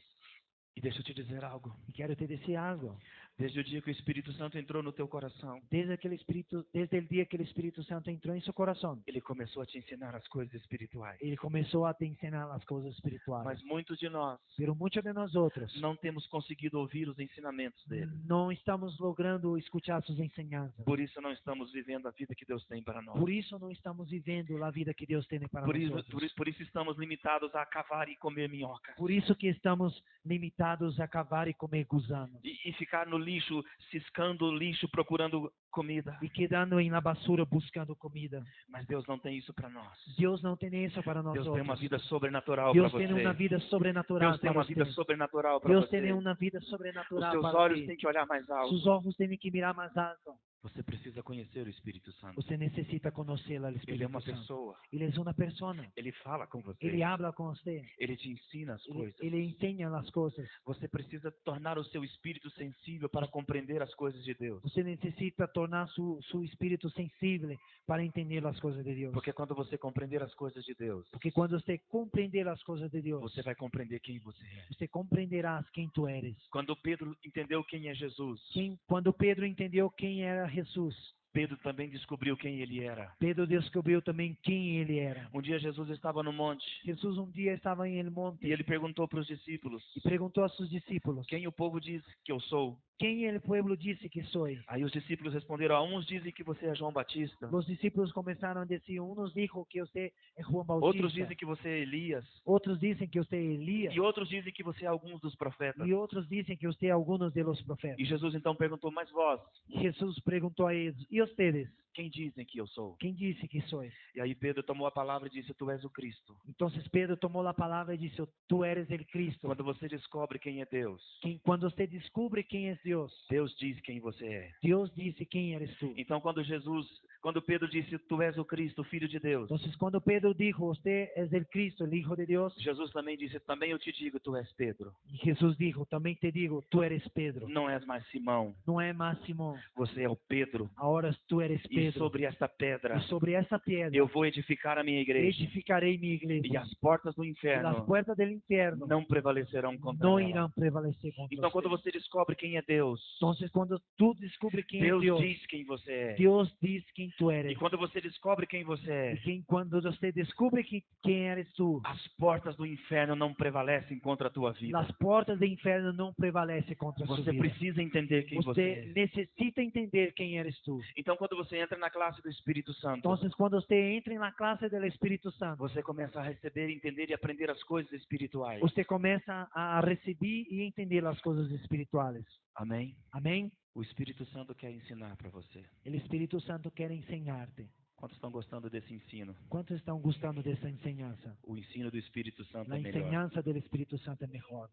E deixa eu te dizer algo. Y quiero te decir algo. Desde o dia que o Espírito Santo entrou no teu coração, Desde el día que el Espíritu Santo entró en su corazón, ele começou a te ensinar as coisas espirituais. Él comenzó a te enseñar las cosas espirituales. Mas muitos de nós Pero muchos de nosotros não temos conseguido ouvir os ensinamentos dele. no estamos logrando escuchar sus enseñanzas. Por isso não estamos vivendo a vida que Deus tem para nós. Por eso no estamos viviendo la vida que Dios tiene para Por nosotros. isso estamos limitados a cavar e comer minhocas. Por eso que estamos limitados a cavar y comer gusanos. E ficar no lixo, ciscando o lixo, procurando comida. Y quedando en la basura buscando comida. Mas Deus não tem isso para nós. Dios no tiene eso para Deus tem nosotros. uma vida sobrenatural para Dios você. tiene una vida sobrenatural Deus tem para uma vida usted. sobrenatural para Dios você. tiene una vida Os sobrenatural seus para olhos ti. têm que olhar mais alto. Sus ojos tienen que mirar más alto. Você precisa conhecer o Espírito Santo. Usted necesita conocer al Ele é Espíritu uma Santo. pessoa. Él es una persona. Ele fala com você. Él habla con usted. Ele te ensina as Él coisas. le enseña las cosas. Você precisa tornar o seu espírito sensível para compreender as coisas de Deus. Usted necesita tornar su espíritu sensible para entender las cosas de Dios. Porque quando você compreender as coisas de Deus, Porque cuando usted comprender las cosas de Dios, você vai compreender quem você é. usted comprenderá quién tú eres. Quando Pedro entendeu quem é Jesus, Cuando Pedro entendió quién era Jesús, Pedro também descobriu quem ele era. Pedro descubrió también quién él era. Um dia Jesus estava no monte Jesús un día estaba en el monte e ele perguntou para os discípulos: y preguntó a sus discípulos, quem o povo diz que eu sou? ¿quién el pueblo dice que soy? Aí os discípulos responderam: uns dizem que você é João Batista, Los discípulos comenzaron a decir, unos dijo que usted es Juan outros Bautista, dizem que você é Elias, otros dicen que usted es Elías, e outros dizem que você é alguns dos profetas. y otros dicen que usted es algunos de los profetas. E Jesus então perguntou: mas vós, Jesús preguntó a ellos, ¿y ustedes, quem dizem que eu sou? ¿quién dice que soy? E aí Pedro tomou a palavra e disse, tu és o Cristo. Entonces Pedro tomó la palabra y dijo, tú eres el Cristo. Quando você descobre quem é Deus, Cuando usted descubre quién es Dios, Deus diz quem você é. Dios dice quién eres tú. Então quando Pedro disse, tu és o Cristo, o Filho de Deus, Entonces cuando Pedro dijo, usted es el Cristo, el Hijo de Dios, Jesus também disse, também eu te digo, tu és Pedro. y Jesús dijo, también te digo, tú eres Pedro. Não és mais Simão, No es más Simón, você é o Pedro. ahora tú eres E Pedro. sobre esta pedra Y sobre esa piedra eu vou edificar a minha igreja. edificaré mi E iglesia. as portas do Y las inferno puertas del infierno não prevalecerão contra no ela. irán a prevalecer contra Então quando usted. você descobre quem é Deus, Entonces cuando tú descubres quién es Deus Dios, diz quem você é. Dios dice quién tú E eres. quando você descobre quem você é, Cuando usted descubre quién eres tú, as portas do inferno não prevalecem contra a tua vida. las puertas del infierno no prevalecen contra su Você vida. precisa entender quem você Usted é. necesita entender quién eres tú. Então quando você entra na classe do Espírito Santo, Entonces cuando usted entra en la clase del Espíritu Santo, você começa a receber, entender e aprender as coisas espirituais. usted comienza a recibir y entender las cosas espirituales. Amém? Amén. O Espírito Santo quer ensinar para você. El Espíritu Santo quiere enseñarte. Quantos estão gostando desse ensino? ¿Cuántos están gustando de esa enseñanza? O ensino do Espírito Santo La é melhor. enseñanza del Espíritu Santo es mejor.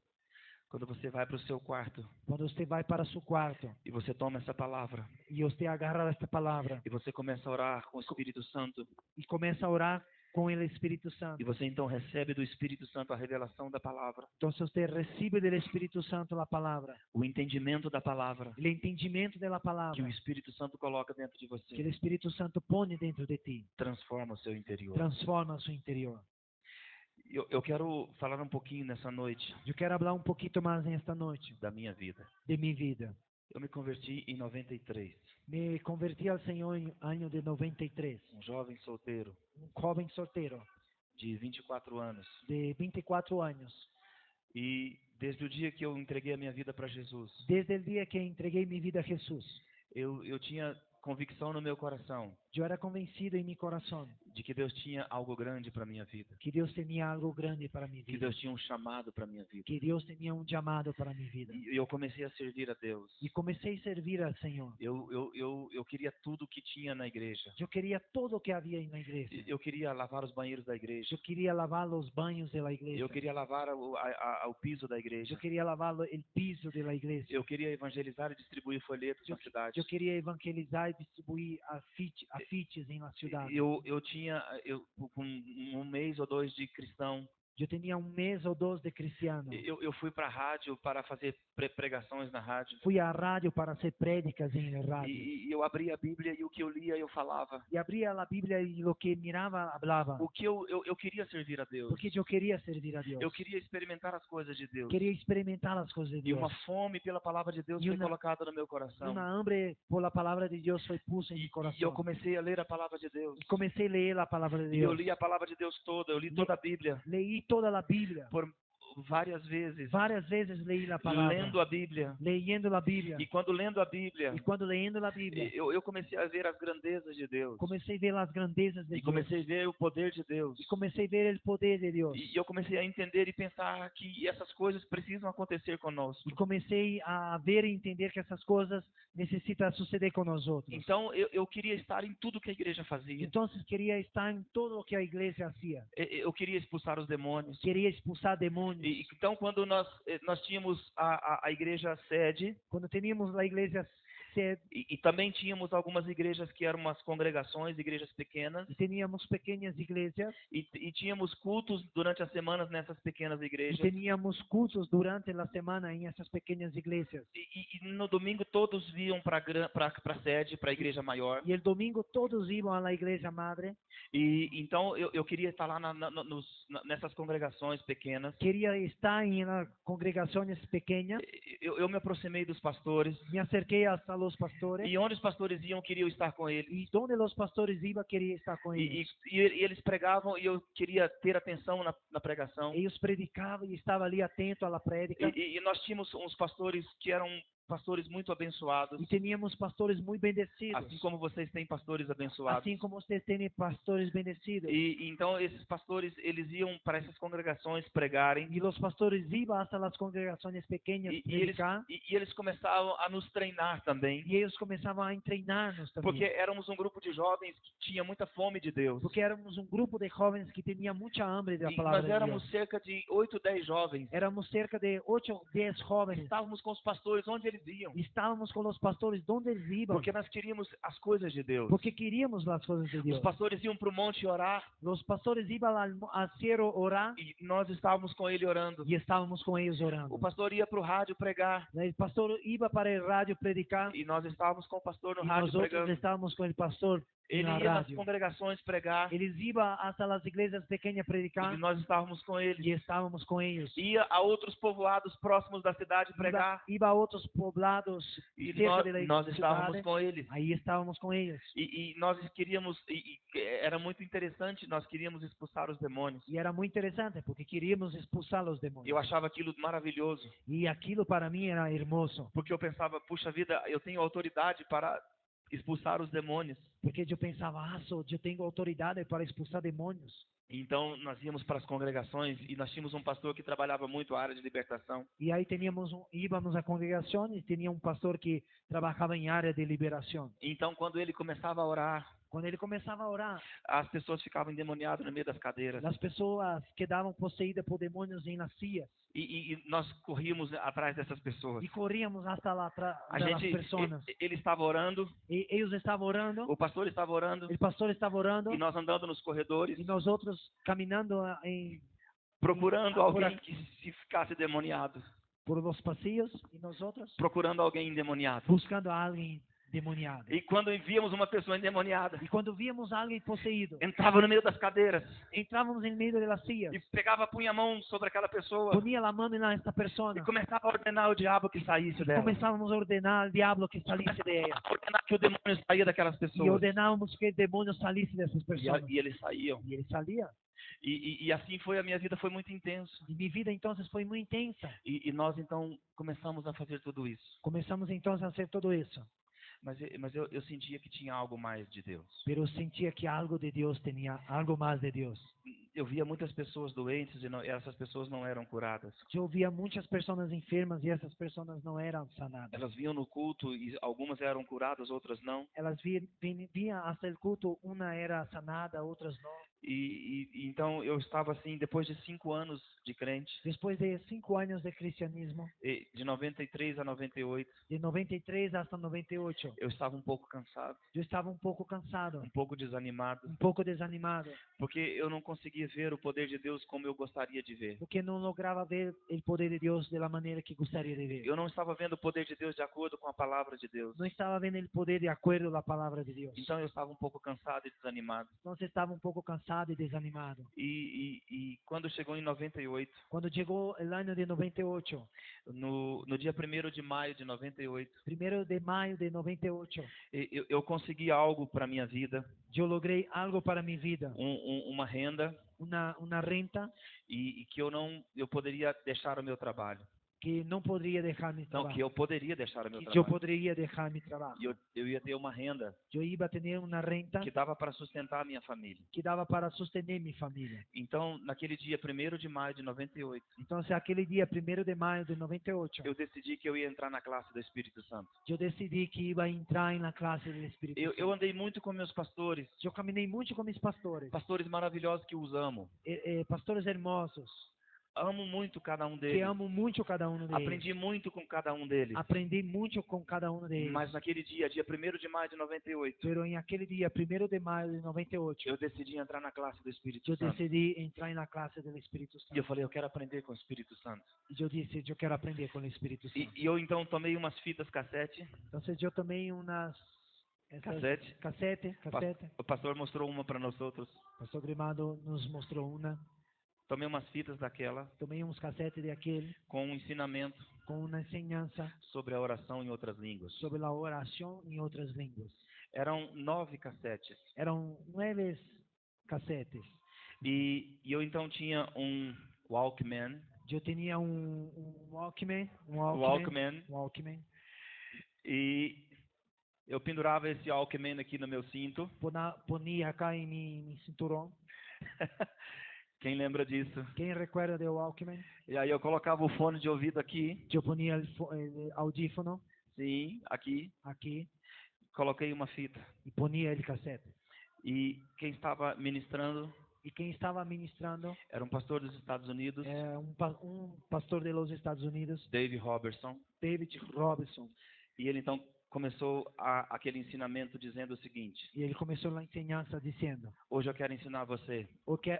Quando você vai para o seu quarto Cuando usted va para su cuarto e você toma essa palavra y usted agarra esta palabra e você começa a orar com o Espírito Santo y comienza a orar con el Espíritu Santo, e você então recebe do Espírito Santo a revelação da palavra, entonces usted recibe del Espíritu Santo la palabra, o entendimento da palavra el entendimiento de la que palabra o Espírito Santo coloca dentro de que el você, Espíritu Santo pone dentro de ti, transforma o seu interior. transforma su interior. Eu quero falar um pouquinho nessa noite Yo quiero hablar un poquito más en esta noche da minha vida. de mi vida. Eu me converti em 93, Me convertí al Señor en año de 93, jovem solteiro un joven soltero de 24 anos. de 24 años. E desde o dia que eu entreguei a minha vida para Jesus, Desde el día que entregué mi vida a Jesús, eu tinha convicção no meu coração yo era convencido en mi corazón de que Deus tinha algo grande para minha vida, que Dios tenía algo grande para mi que vida, Deus tinha um chamado para minha vida. que Dios tenía un llamado para mi vida. E eu comecei a servir a Deus. Y comencé a servir al Señor. Eu queria tudo que tinha na igreja. Yo quería todo que había en la iglesia. Eu queria lavar os banheiros da igreja. Yo quería lavar los baños de la iglesia. Eu queria lavar o piso da igreja. Yo quería lavar el piso de la iglesia. Eu queria evangelizar e distribuir folhetos na cidade. Yo quería evangelizar y distribuir afiches en la ciudad. Eu tinha com um mês ou dois de cristão. Yo tenía un mes o dos de cristiano. Eu fui para a rádio para fazer pregações na rádio. Fui a radio para hacer prédicas en el radio. E eu abria a Bíblia e o que eu lia eu falava. Y abría la Biblia y lo que miraba hablaba. O que eu queria servir a Deus. Porque yo quería servir a Dios. Eu queria experimentar as coisas de Deus. Quería experimentar las cosas de E Dios. uma fome pela palavra de Deus E foi uma- colocada no meu coração. Una hambre por la palabra de Dios fue puesta en mi E eu corazón. comecei a ler a palavra de Deus. Y comencé a leer la palabra de E eu Dios. li a palavra de Deus toda, eu li toda a Bíblia Leí toda la Biblia. por várias vezes, Varias veces leí la palabra. lendo a Bíblia. Leyendo la Biblia. E quando lendo a Bíblia, Y cuando leyendo la Biblia, eu comecei a ver as grandezas de Deus. comencé a ver las grandezas de E Dios. comecei a ver o poder de Deus. Y comencé a ver el poder de Dios. E eu comecei a entender e pensar que essas coisas precisam acontecer conosco. Y comencé a ver y entender que esas cosas necesitan suceder con nosotros. Então eu queria estar em tudo que a igreja fazia. Entonces quería estar en todo lo que la iglesia hacía. Eu queria expulsar os demônios. Quería expulsar demonios. E então quando nós tínhamos a igreja sede Cuando teníamos la iglesia sede e também tínhamos algumas igrejas que eram umas congregações, igrejas pequenas, y teníamos pequeñas iglesias e tínhamos cultos durante as semanas nessas pequenas y igrejas. teníamos cultos durante la semana en esas pequeñas iglesias. E no domingo todos iam para a sede, para a igreja maior. Y el domingo todos iban a la iglesia madre. E então eu queria estar lá nessas congregações pequenas. Quería estar en las congregaciones pequeñas. Eu me aproximei dos pastores. Me acerqué hasta los pastores. E onde os pastores iam, eu queria estar com eles. Y donde los pastores iban, quería estar con ellos. E eles pregavam e eu queria ter atenção na pregação. Ellos predicaban y estaba ali atento a la prédica. E nós tínhamos uns pastores que eram pastores muito abençoados, e teníamos pastores muito bendecidos, assim como vocês têm pastores abençoados. assim como vocês têm pastores bendecidos. E então esses pastores, eles iam para essas congregações pregarem Y los pastores iban hasta las congregaciones pequeñas e eles, predicar, e eles começavam a nos treinar também, y ellos comenzaban a treinar-nos porque también, éramos um grupo de jovens que tinha muita fome de Deus. porque éramos un grupo de jóvenes que tenía mucha hambre de la E palabra nós de éramos Dios. cerca de 8, 10 jovens. Éramos cerca de 8 o 10 jóvenes Estávamos com os pastores onde eles iam, y estábamos con los pastores donde ellos iban, porque nós queríamos as coisas de Deus. porque queríamos las cosas de Os Dios. pastores iam para o monte orar Los pastores iban al cielo orar e nós estávamos com ele orando. y estábamos con ellos O orando. pastor ia para o rádio pregar El pastor iba para el radio predicar e nós estávamos com o pastor no y rádio nosotros pregando. estábamos con el pastor en Ele la ia nas radio. congregações pregar Eles iban hasta las iglesias pequeñas predicar e nós estávamos com ele. y estábamos con ellos. Ia a outros povoados próximos da cidade pregar Iba a otros poblados e cerca de la nós estávamos ciudad. com eles. Ahí estábamos con ellos. E nós queríamos, era muito interessante, nós queríamos expulsar os demônios. Y era muy interesante porque queríamos expulsar los demonios. Eu achava aquilo maravilhoso, Y aquilo para mí era hermoso. porque eu pensava, puxa vida, eu tenho autoridade para expulsar os demônios. Porque yo pensaba, yo tengo autoridad para expulsar demonios. Então nós íamos para as congregações e nós tínhamos um pastor que trabalhava muito a área de libertação. Y ahí íbamos a congregación y tenía un pastor que trabajaba en área de liberación. Então quando ele começava a orar, Cuando él comenzaba a orar, as pessoas ficavam endemoniadas no meio das cadeiras. las personas quedaban poseídas por demonios en las sillas. E nós corríamos atrás dessas pessoas. Y corríamos hasta A las gente, personas. ele estava orando, Y ellos estaban orando, o pastor estava orando, el pastor estaba orando, e nós andando nos corredores, y nosotros caminando procurando por alguém aqui. que se ficasse demoniado, por los pasillos, y nosotros procurando alguém endemoniado. buscando a alguien demoniado. E quando víamos uma pessoa endemoniada, Y cuando víamos a alguien poseído, entrava no meio das cadeiras entrábamos en medio de las sillas, e pegava, punha a mão sobre aquela pessoa ponía la mano en esta e persona, começava a ordenar o diabo que saísse dela. comenzábamos a ordenar al diablo que saliese de ella, A ordenar que o demônio saía daquelas y pessoas. ordenábamos que el demonio saliese de esas personas, E eles saíam. y él salía. E assim foi a minha vida, foi muito intenso. Y mi vida entonces fue muy intensa. E nós então começamos a fazer tudo isso. Comenzamos entonces a hacer todo eso, Mas eu sentia que tinha algo mais de Deus. pero sentía que algo de Dios tenía, algo más de Dios. Eu via muitas pessoas doentes e essas pessoas não eram curadas. Yo vía muchas personas enfermas y esas personas no eran sanadas. Elas vinham no culto e algumas eram curadas, outras não. Elas vinham hasta el culto, una era sanada, otras no. Então eu estava assim, depois de 5 anos de crente, Después de 5 años de cristianismo, de 93 a 98, de 93 hasta 98, eu estava um pouco cansado, yo estaba un poco cansado, um pouco desanimado, un poco desanimado, porque eu não conseguia ver o poder de Deus como eu gostaria de ver. porque no lograba ver el poder de Dios de la manera que gustaría de ver. Eu não estava vendo o poder de Deus de acordo com a palavra de Deus. No estaba viendo el poder de acuerdo a la palabra de Dios. Então eu estava um pouco cansado e desanimado. Entonces estaba un poco cansado y desanimado. E quando chegou em 98, Cuando llegó el año de 98, no dia 1º de maio de 98, 1 de mayo de 98, eu consegui algo para minha vida, yo logré algo para mi vida, uma renda, una renta e que eu poderia deixar o meu trabalho. que no podría dejar mi Não, trabajo. que eu poderia deixar o meu Que yo trabalho. podría dejar mi trabajo. E eu ia ter uma renda Yo iba a tener una renta que dava para sustentar a minha família. que daba para sostener mi familia. Então, naquele dia 1º de maio de 98, Entonces, aquel día, 1 de mayo de 98, eu decidi que eu ia entrar na classe do Espírito Santo. yo decidí que iba a entrar en la clase del Espíritu Eu Santo. andei muito com meus pastores, Yo caminé mucho con mis pastores, pastores maravilhosos que os amo. pastores hermosos, Amo muito cada um que deles. amo mucho cada uno de Aprendi ellos. muito com cada um deles. Aprendí mucho con cada uno de ellos. Mas naquele dia 1º de maio de 98, Pero en aquel día, 1 de mayo de 98, eu decidi entrar na classe do Espírito yo Santo. decidí entrar en la clase del Espíritu E eu Santo. falei, eu quero aprender com o Espírito Santo. Y yo dije, yo quiero aprender con el Espíritu Santo. E eu então tomei umas fitas cassete. Entonces yo tomé unas Cassete. cassete. O pastor mostrou uma para nós outros. Pastor Grimado nos mostró una. Tomei umas fitas daquela Tomé unos casetes de aquel com um ensinamento con una enseñanza sobre a oração em outras línguas. sobre la oración en otras lenguas. Eram 9 cassetes. Eran 9 casetes. E eu então tinha um Walkman. Yo tenía un Walkman, Walkman. Walkman. E eu pendurava esse Walkman aqui no meu cinto. Ponía acá en mi cinturón. Quem lembra disso? ¿Quién recuerda del Walkman? E aí eu colocava o fone de ouvido aqui. Yo ponía el audífono Sim, aqui. aquí Coloquei uma fita. y ponía el cassette. E quem estava ministrando Y quien estaba ministrando era um pastor dos Estados Unidos, un pastor de los Estados Unidos, Dave Robertson. David Robinson. E ele então começou aquele ensinamento dizendo o seguinte: Y él comenzó la enseñanza diciendo, hoje eu quero ensinar você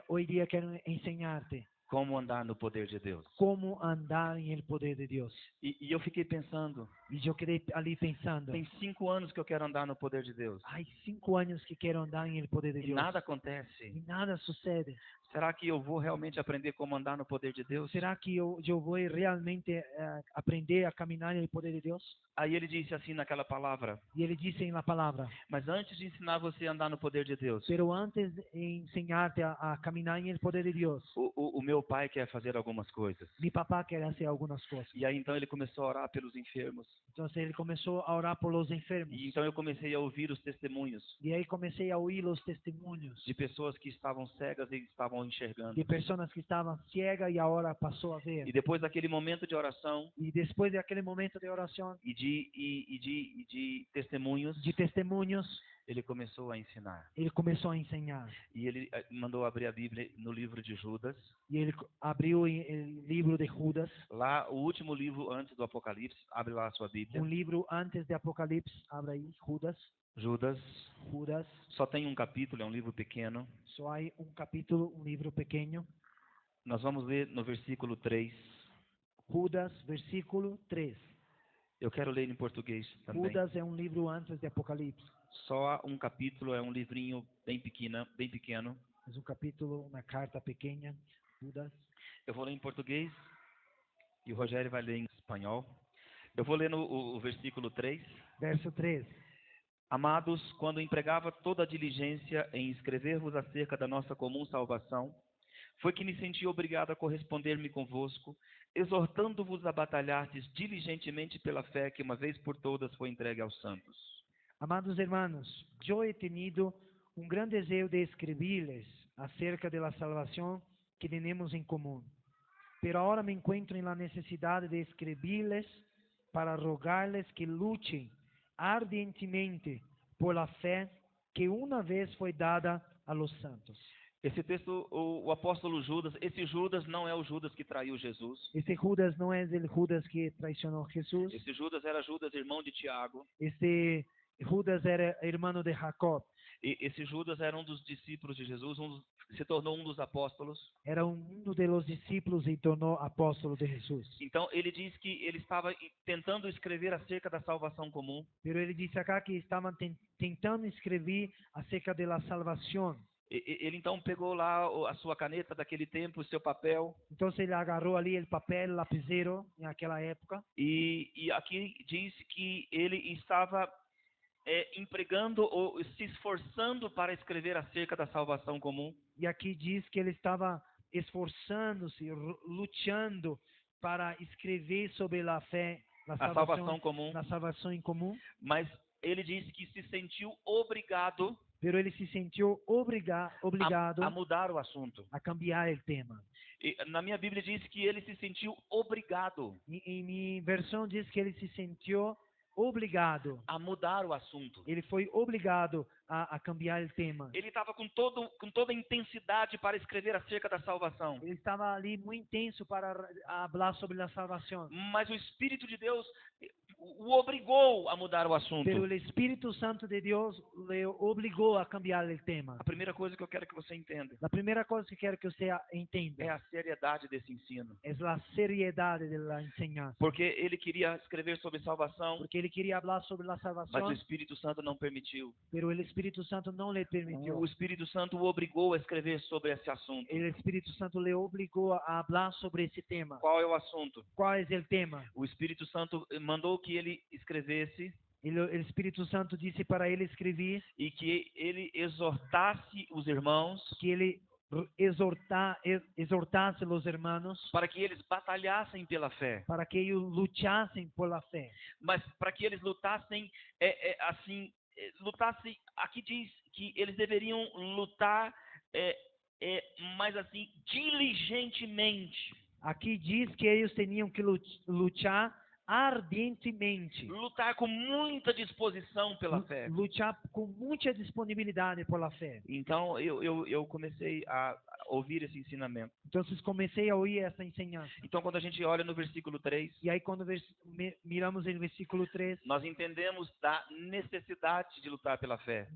hoy día quiero enseñarte como andar no poder de Deus. cómo andar en el poder de Dios. E eu fiquei pensando, Y yo quedé ali pensando, tem 5 anos que eu quero andar no poder de Deus. hay 5 años que quiero andar en el poder de E Dios. nada acontece. Y nada sucede. Será que eu vou realmente aprender como andar no poder de Deus? ¿Será que yo voy realmente a aprender a caminar en el poder de Dios? Aí ele disse assim naquela palavra: Y él dice en la palabra, mas antes de ensinar você a andar no poder de Deus, pero antes de enseñarte a caminar en el poder de Dios, o meu pai quer fazer algumas coisas. mi papá quiere hacer algunas cosas. E aí então ele começou a orar pelos enfermos. Entonces él comenzó a orar por los enfermos. E então eu comecei a ouvir os testemunhos Y ahí comencé a oír los testimonios de pessoas que estavam cegas e estavam enxergando. de personas que estaban ciegas y ahora pasó a ver. E depois daquele momento de oração Y después de aquel momento de oración, e de testemunhos, ele começou a ensinar. él comenzó a enseñar. E ele mandou abrir a Bíblia no livro de Judas, Y él abrió el libro de Judas, lá o último livro antes do Apocalipse. Abre lá a sua Bíblia. un libro antes de Apocalipsis. Abre ahí, Judas. Judas só tem um capítulo, é um livro pequeno. Só hay un capítulo, un libro pequeño. Nós vamos ler no versículo 3. Judas, versículo 3. Eu quero ler em português também. Judas é um livro antes de Apocalipse. Só um capítulo, é um livrinho bem pequeno. É um capítulo, uma carta pequena. Judas. Eu vou ler em português e o Rogério vai ler em espanhol. Eu vou ler no versículo 3. Verso 3. Amados, quando empregava toda a diligência em escrever-vos acerca da nossa comum salvação, foi que me senti obrigado a corresponder-me convosco, exortando-vos a batalhardes diligentemente pela fé que uma vez por todas foi entregue aos santos. Amados hermanos, yo he tenido un gran deseo de escribirles acerca de la salvación que tenemos en común, pero ahora me encuentro en la necesidad de escribirles para rogarles que luchen ardentemente por la fe que una vez foi dada a los santos. Esse texto, o apóstolo Judas, esse Judas não é o Judas que traiu Jesus. Este Judas no es el Judas que traicionó a Jesús. Esse Judas era Judas, irmão de Tiago. Este Judas era hermano de Jacob. E esse Judas era um dos discípulos de Jesus, se tornou um dos apóstolos. Era um dos discípulos e tornou apóstolo de Jesus. Então ele diz que ele estava tentando escrever acerca da salvação comum. Pero ele disse acá que estavam tentando escrever acerca da salvação. Ele então pegou lá a sua caneta daquele tempo, o seu papel. Então ele agarrou ali o papel, lapicero, naquela época. E aqui diz que ele estava empregando ou se esforçando para escrever acerca da salvação comum. E aqui diz que ele estava esforçando-se, lutando para escrever sobre a fé, a salvação comum. Na salvação em comum. Mas ele disse que se sentiu obrigado. Pero ele se sentiu obrigado a mudar o assunto. A cambiar o tema. E na minha Bíblia diz que ele se sentiu obrigado. Em minha versão diz que ele se sentiu obrigado a mudar o assunto. Ele foi obrigado a cambiar o tema. Ele estava com toda a intensidade para escrever acerca da salvação. Ele estava ali muito intenso para falar sobre a salvação. Mas o Espírito de Deus o obrigou a mudar o assunto. Pero o Espírito Santo de Deus le obrigou a cambiar o tema. A primeira coisa que eu quero que você entenda. A primeira coisa que quero que você entenda. É a seriedade desse ensino. É a seriedade da enseñança. Porque ele queria escrever sobre salvação. Porque ele queria falar sobre a salvação. Mas o Espírito Santo não permitiu. Pero o Espírito Santo não lhe permitiu. O Espírito Santo o obrigou a escrever sobre esse assunto. O Espírito Santo lhe obrigou a falar sobre esse tema. Qual é o assunto? Qual é o tema? O Espírito Santo mandou que ele escrevesse. O Espírito Santo disse para ele escrever. E que ele exortasse os irmãos. Que ele exortasse os irmãos para que eles batalhassem pela fé, para que ellos luchassem por la fé. mas para que eles lutassem lutassem. Aqui diz que eles deveriam lutar, mas assim diligentemente, Aqui diz que eles tinham que lutar ardentemente, lutar com muita disposição pela fé. lutar com muita disponibilidade por la fé. Então eu comecei a ouvir esse ensinamento. Então, comecei a ouvir essa enseñança. Então, quando a gente olha no versículo 3, E aí, quando miramos o versículo 3, nós entendemos da necessidade de lutar pela fé.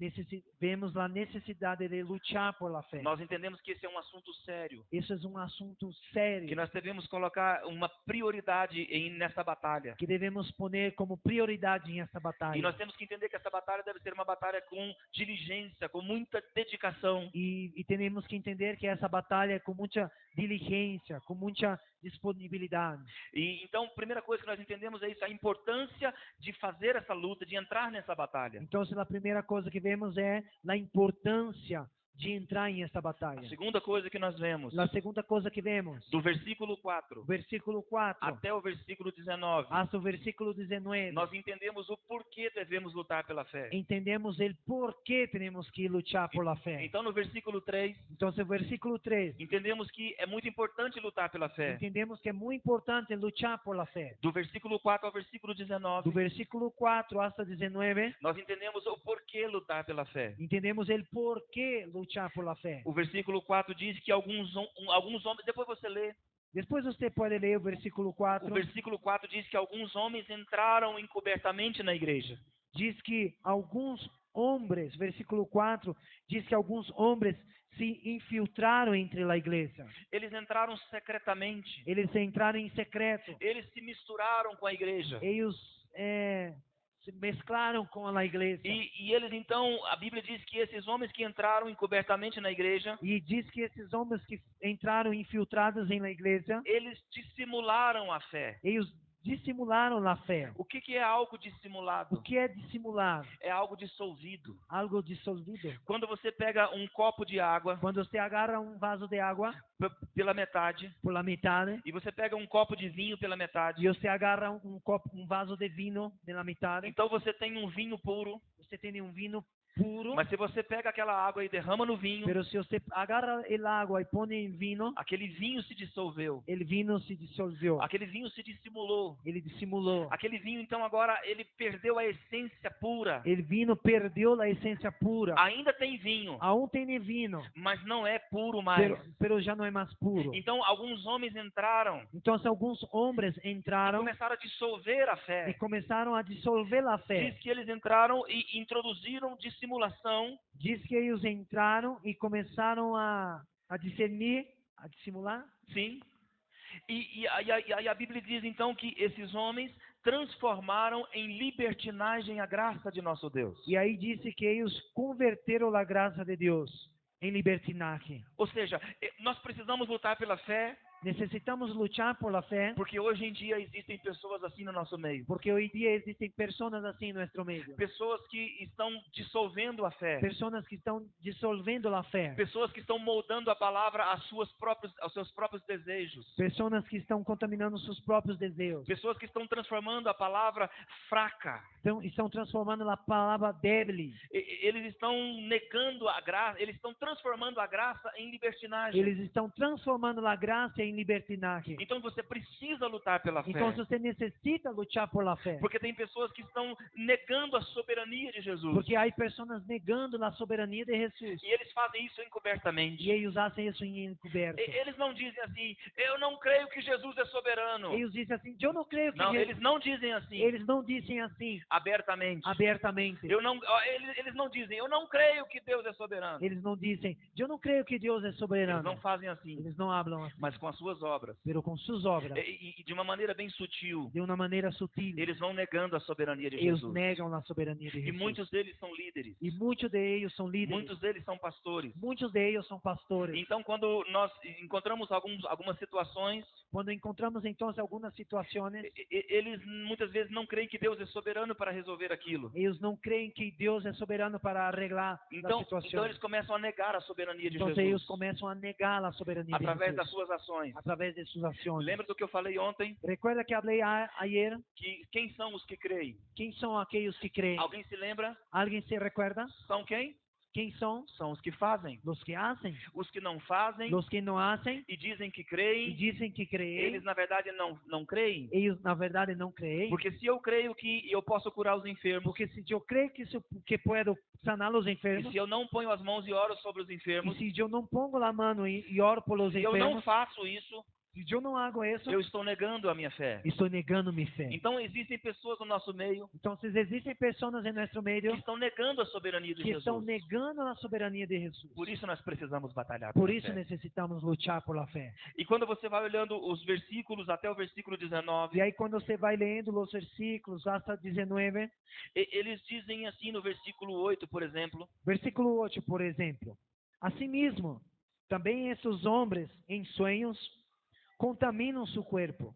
vemos a necessidade de lutar por la fé. Nós entendemos que esse é um assunto sério, Isso é um assunto sério, que nós devemos colocar uma prioridade nessa batalha. que devemos poner como prioridade nessa batalha. E nós temos que entender que essa batalha deve ser uma batalha com diligência, com muita dedicação. E temos que entender que essa batalha é com muita diligência, com muita disponibilidade. E então, a primeira coisa que nós entendemos é isso, a importância de fazer essa luta, de entrar nessa batalha. Então, a primeira coisa que vemos é a importância de entrar em essa A batalha. segunda coisa que nós vemos, A segunda coisa que vemos, do versículo 4 versículo 4 até o versículo 19, hasta o versículo 19, nós entendemos o porquê devemos lutar pela fé. entendemos o porquê temos que lutar por la fé. Então, no versículo 3, Então, o versículo 3, entendemos que é muito importante lutar pela fé. entendemos que é muito importante lutar por la fé. Do versículo 4 ao versículo Do 19, versículo 4 hasta 19, nós entendemos o porquê lutar pela fé. entendemos o porquê lutar por la fé. O versículo 4 diz que alguns homens, depois você lê, Depois você pode ler o versículo o 4, versículo 4 diz que alguns homens entraram encobertamente na igreja. diz que alguns homens, versículo 4, diz que alguns homens se infiltraram entre a igreja. Eles entraram secretamente, Eles entraram em secreto. eles se misturaram com a igreja. Eles se mesclaram com a igreja. E eles então, a Bíblia diz que esses homens que entraram encobertamente na igreja, E diz que esses homens que entraram infiltrados em la igreja, eles dissimularam a fé. eles dissimularam a fé. O que é algo O dissimulado? que é dissimular? É algo dissolvido. Algo dissolvido. Quando você pega um copo de água Quando você agarra um vaso de água pela metade, por la metade, e você pega um copo de vinho pela metade, e você agarra um vaso de vinho pela metade, então você tem um vinho puro, você tem um vinho puro, mas se você pega aquela água e derrama no vinho, pero se você agarra o água e põe em vinho, aquele vinho se dissolveu, o vinho se dissolveu. aquele vinho se dissimulou, Ele dissimulou. aquele vinho então agora ele perdeu a essência pura. O vinho perdeu a essência pura. Ainda tem vinho, Aún tem vinho, mas não é puro mais. pero já não é mais puro. Então alguns homens entraram Então, alguns homens e entraram começaram a dissolver a e fé. começaram a dissolver a fé. Diz que eles entraram e introduziram dissimulação. Diz que eles entraram e começaram a discernir, a dissimular. Sim. E a Bíblia diz então que esses homens transformaram em libertinagem a graça de nosso Deus. E aí disse que eles converteram a graça de Deus em libertinagem. Ou seja, nós precisamos lutar pela fé, Necessitamos lutar por la fé, porque hoje em dia existem pessoas assim no nosso meio. porque hoje em dia existem pessoas assim em nosso meio. Pessoas que estão dissolvendo a fé. Pessoas que estão dissolvendo a fé. Pessoas que estão moldando a palavra aos seus próprios desejos. Pessoas que estão contaminando seus próprios desejos. Pessoas que estão transformando a palavra fraca. Estão transformando a palavra débil. Eles estão negando a graça, eles estão transformando a graça em libertinagem. Eles estão transformando a graça em libertinagem. Então você precisa lutar pela fé. Então você necessita lutar por la fé. Porque tem pessoas que estão negando a soberania de Jesus. Porque há pessoas negando a soberania de Jesus. E eles fazem isso encobertamente. E eles fazem isso em encoberto. Eles não dizem assim, eu não creio que Jesus é soberano. Eles dizem assim, eu não creio que Não, Jesus... eles não dizem assim, Eles não dizem assim, abertamente. abertamente. Eles não dizem, eu não creio que Deus é soberano. Eles não dizem, eu não creio que Deus é Eles soberano. não fazem assim, Eles não falam assim, mas com as suas obras. pero com suas obras, E de uma maneira bem sutil, de uma maneira sutil, eles vão negando a soberania de eles Jesus. negam a soberania de E Jesus. muitos deles são líderes. E muitos de eles são líderes. Muitos deles são pastores. Muitos de eles são pastores. Então, quando nós encontramos algumas situações Quando encontramos então algumas situações, eles muitas vezes não creem que Deus é soberano para resolver aquilo. eles não creem que Deus é soberano para arreglar a Então situação. eles começam a negar a soberania de Então Jesus eles começam a negar a soberania de através das Jesus suas ações. através de suas ações. Lembra do que eu falei ontem? Recuerda que falei ayer, Que quem são os que creem? quem são aqueles que creem? Alguém se lembra? Alguém se recuerda? São quem? Quem são? São os que fazem. Os que hacen, Os que não fazem os que não hacen e dizem que e creem, dizem que creem, eles na verdade não creem. eles na verdade não creem. Porque se eu creio que eu posso curar os enfermos, Porque se eu creio que puedo sanar os e enfermos, se eu não ponho as mãos e oro sobre os e enfermos, se eu não pongo a mão e oro pelos se eu não enfermos, faço isso, se eu não hago isso, eu estou negando a minha fé. estou negando minha fé. Então existem pessoas no nosso meio Então, se existem pessoas em nosso meio que estão negando a soberania de que estão Jesus. negando a soberania de Jesus, Por isso nós precisamos batalhar por pela isso fé. necessitamos lutar pela fé. E quando você vai olhando os versículos até o versículo 19, E aí, quando você vai lendo os versículos hasta 19, eles dizem assim no versículo 8, por exemplo, versículo 8, por exemplo: Asimismo, também esses homens em sonhos contaminam seu corpo,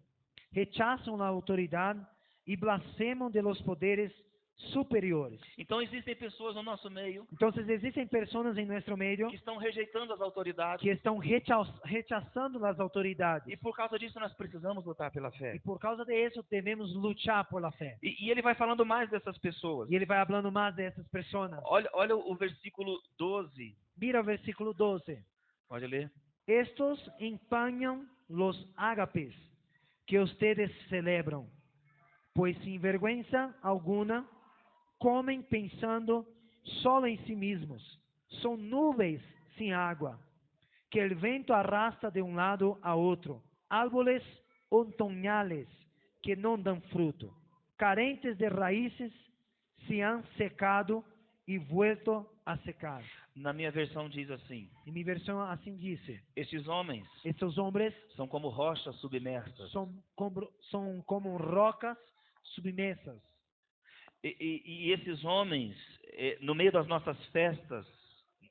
rechazam a autoridade e blasfemam de los poderes superiores. então existem pessoas no nosso meio Então, existem pessoas em nosso meio que estão rejeitando as autoridades que estão rechazando as autoridades. e por causa disso nós precisamos lutar pela E fé. por causa disso, devemos lutar pela fé. E ele vai falando mais dessas pessoas. E ele vai falando mais dessas pessoas. Olha o versículo 12. Mira o versículo 12. Pode ler? Estos empañan los ágapes que ustedes celebran, pues sin vergüenza alguna comem pensando solo en sí mismos. Son nubes sin agua, que el vento arrastra de un lado a otro. Árboles otoñales que no dan fruto, carentes de raíces, se han secado y vuelto a secar. Na minha versão diz assim: Em minha versão assim disse: estes homens esses homens são como rochas submersas. são como rocas submersas. E esses homens, no meio das nossas festas,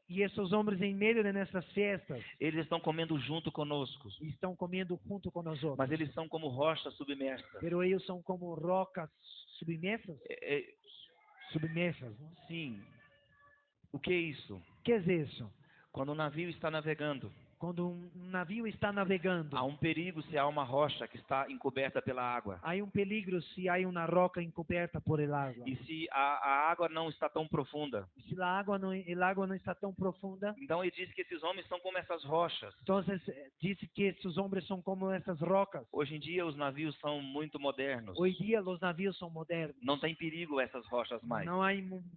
E esses homens em meio de nossas festas eles estão comendo junto conosco. estão comendo junto com nós outros. Mas eles são como rochas submersas. Pero eles são como rocas submersas. Submersas. Não? Sim. O que é isso? Que é isso? Quando o navio está navegando, Quando um navio está navegando, há um perigo se há uma rocha que está encoberta pela água. há peligro se há uma roca encoberta por el agua. E se a água não está tão profunda. Se a água não está tão profunda, Então ele diz que esses homens são como essas rochas. então disse que esses homens são como essas rocas. Hoje em dia os navios são muito modernos. Hoje em dia os navios são modernos. Não tem perigo essas rochas mais. Não há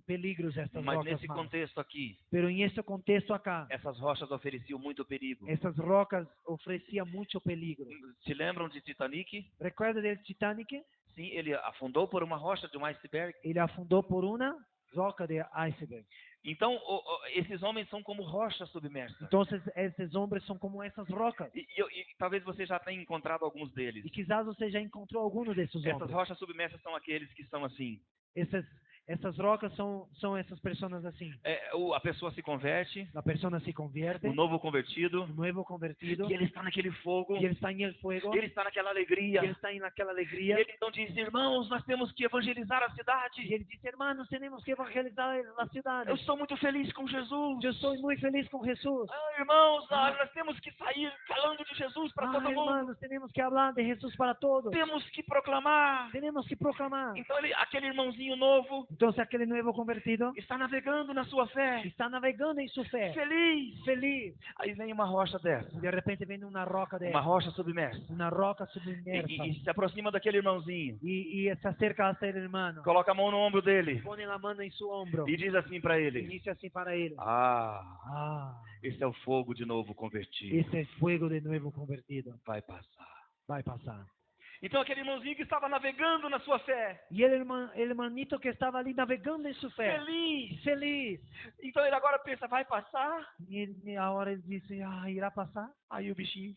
peligros essas Mas rocas nesse mais. contexto aqui, Pero em esse contexto acá, essas rochas ofereciam muito perigo. essas rocas ofereciam muito peligro. Se lembram de Titanic? Recuerda do Titanic? Sim, ele afundou por uma rocha de um iceberg. Ele afundou por uma roca de iceberg. Então, esses homens são como rochas submersas. Então esses homens são como essas rocas. E talvez você já tenha encontrado alguns deles. E quizás você já encontrou algum desses Essas homens. rochas submersas são aqueles que são assim. Essas rocas são essas pessoas assim. A pessoa se converte, A pessoa se convierte, o novo convertido, um novo convertido, e ele está naquele fogo, e ele está em el fuego, ele está naquela e alegria. ele está naquela E alegria. ele então diz: irmãos, nós temos que evangelizar a E cidade. ele disse: irmãos, temos que evangelizar a cidade. Eu estou muito feliz com Jesus. Eu estou muito feliz com Jesus. Irmãos, nós temos que sair falando de Jesus para todo mundo. Hermanos, temos que falar de Jesus para todos. Temos que proclamar. Temos que proclamar. Então aquele irmãozinho novo Então, aquele novo convertido está navegando na sua fé, está navegando em sua fé, feliz. feliz. Aí vem uma rocha dessa, De repente vem uma roca uma dessa, rocha submersa, uma roca submersa, e se aproxima daquele irmãozinho, e se acerca a ser irmão, coloca a mão no ombro dele põe a mão em seu ombro e diz assim para e ele: diz assim para ele: esse é o fogo de novo convertido, esse é fogo de novo convertido, vai passar. vai passar. Então aquele irmãozinho que estava navegando na sua fé, E ele hermanito que estava ali navegando em sua fé, feliz. feliz. Então ele agora pensa: vai passar? E a hora ele disse: irá passar? Aí o bichinho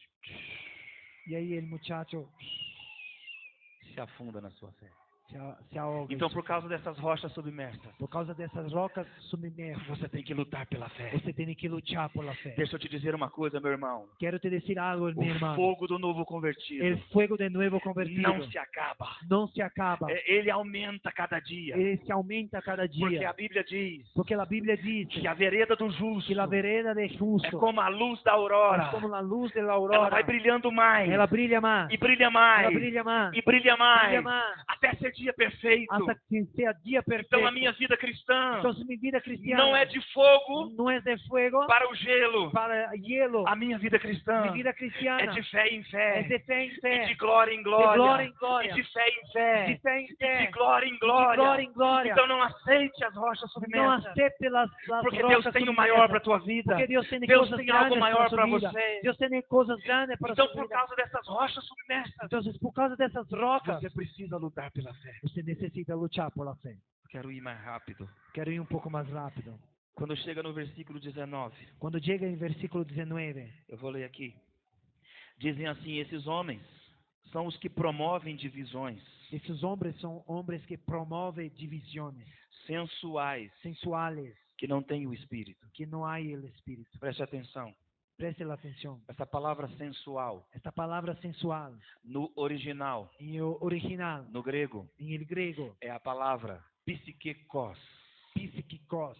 E aí ele muchacho se afunda na sua fé. se ahoga. Então, por causa dessas rochas submersas, Por causa dessas rocas submersas, você tem que lutar pela fé. você tem que lutar pela fé. Deixa eu te dizer uma coisa, meu irmão. Quero te dizer algo, meu O irmão. fogo do novo convertido El fuego de nuevo convertido não se acaba. não se acaba. Ele aumenta cada dia. Ele se aumenta cada Porque dia. a Bíblia diz Porque a Bíblia diz que a vereda do justo que a vereda de é justo como a luz da es aurora. como a luz da Ela aurora. vai brilhando mais. Ela brilha mais. E brilha mais. Ela brilha mais. E brilha mais. Brilha mais. Até ser dia perfeito. Hasta que sea dia perfeito. Então a minha vida cristã Então, minha vida cristiana não é de fogo não é de fogo para o gelo. para hielo. A minha vida cristã Minha vida é cristiana de fé em é fé. de fé em E fé. de glória em De glória. glória em E glória. de fé em De fé. fé em E de fé. glória em De glória glória. em glória. Então não aceite as rochas Não submersas. acerte as Porque rocas Deus tem o submersas. maior para a tua vida. Porque Deus tem Deus coisas tem grandes algo maior para para a sua vida. você. Deus tem coisas grandes para a Então, sua por vida. causa dessas rochas submersas, Então, por causa dessas rocas, você precisa lutar pela fé. você necessita lutar pela fé. Quero ir mais rápido. Quero ir um pouco mais rápido. Quando chega no versículo 19, Quando chega em versículo 19, eu vou ler aqui. Dizem assim: esses homens são os que promovem divisões esses homens são homens que promovem divisões sensuais, sensuais, que não têm o espírito. que não há o Espírito. Preste atenção. Preste atenção. Essa palavra sensual, Esta palavra sensual, no original, em o original, no grego, em el grego, é a palavra psikikos. psíquicos.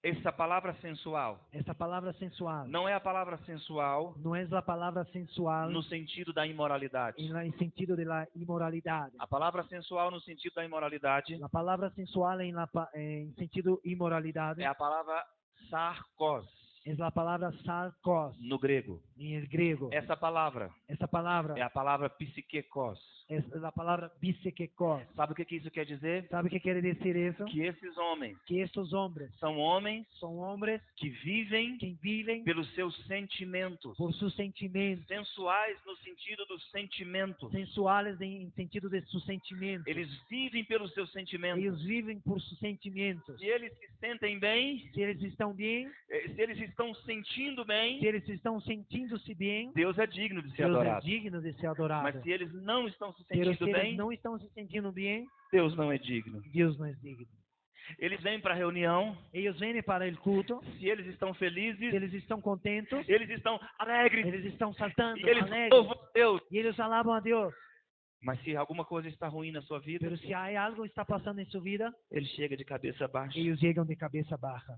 Essa palavra sensual Esta palavra sensual não é a palavra sensual não é a palavra sensual no sentido da imoralidade. em sentido de la imoralidade. A palavra sensual no sentido da imoralidade A palavra sensual em sentido imoralidade é a palavra sarkos, é a palavra sarkos no grego. em el grego. Essa palavra Esta palavra é a palavra psikikos. é a palavra psíquicos. Sabe o que isso quer dizer? Sabe o que quer dizer isso? Que esses homens Que estes homens são homens são homens que vivem que vivem pelos seus sentimentos. por seus sentimentos, Sensuais no sentido dos sentimentos. sensuais em sentido de seus sentimentos. Eles vivem pelos seus sentimentos. Eles vivem por seus sentimentos. Se eles se sentem bem, Se eles estão bem, se eles estão sentindo se bem, eles estão sentindo-se bem, Deus é digno de ser Deus é adorado. digno de ser adorado. Mas se eles não estão se Mas se sentindo eles bem, não estão se sentindo bem, Deus não é digno. Deus não é digno. Eles vêm para a reunião, Eles vêm para o culto, se eles estão felizes, se eles estão contentes, eles estão alegres, eles estão saltando, e eles alegres, louvam a Deus. e eles alavam a Deus. Mas se alguma coisa está ruim na sua vida, Mas se há algo que está passando em sua vida, ele chega de cabeça baixa. eles chegam de cabeça baixa.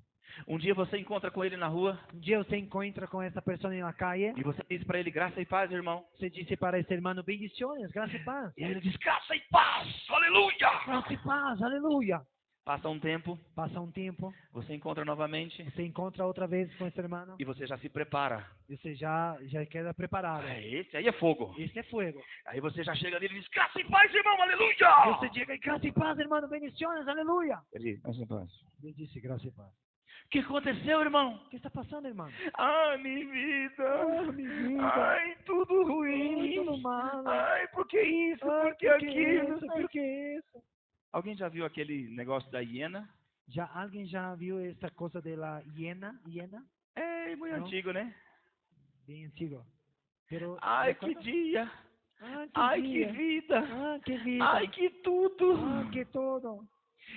Um dia você encontra com ele na rua Um dia você encontra com essa pessoa na calle, e você diz para ele graça e paz, irmão. você disse para esse irmão, bendições, graça e paz. E ele diz graça e paz, aleluia. Graça e paz, aleluia. Passa um tempo, Passa um tempo, você encontra novamente você encontra outra vez com esse irmão, e você já se prepara. e você já queda preparado. Esse aí é fogo. Esse é fogo. Aí você já chega nele e diz graça e paz, irmão, E aleluia. você chega, graça e paz, irmão, bendições, aleluia. Ele, graça e paz. Ele disse, graça e paz. O que aconteceu, irmão? O que está passando, irmão? Ai, minha vida. minha vida. Ai, tudo ruim. Tudo mal. Ai, por que isso? Ah, Por que aquilo? isso? Por que isso? Alguém já viu aquele negócio da hiena? Alguém já viu essa coisa da hiena? Hiena? É muito Não? antigo, né? Bem antigo. Pero, Ai, que dia. Ah, que Ai, dia. que vida. Ah, que vida. Ai, que tudo. Ah, que tudo.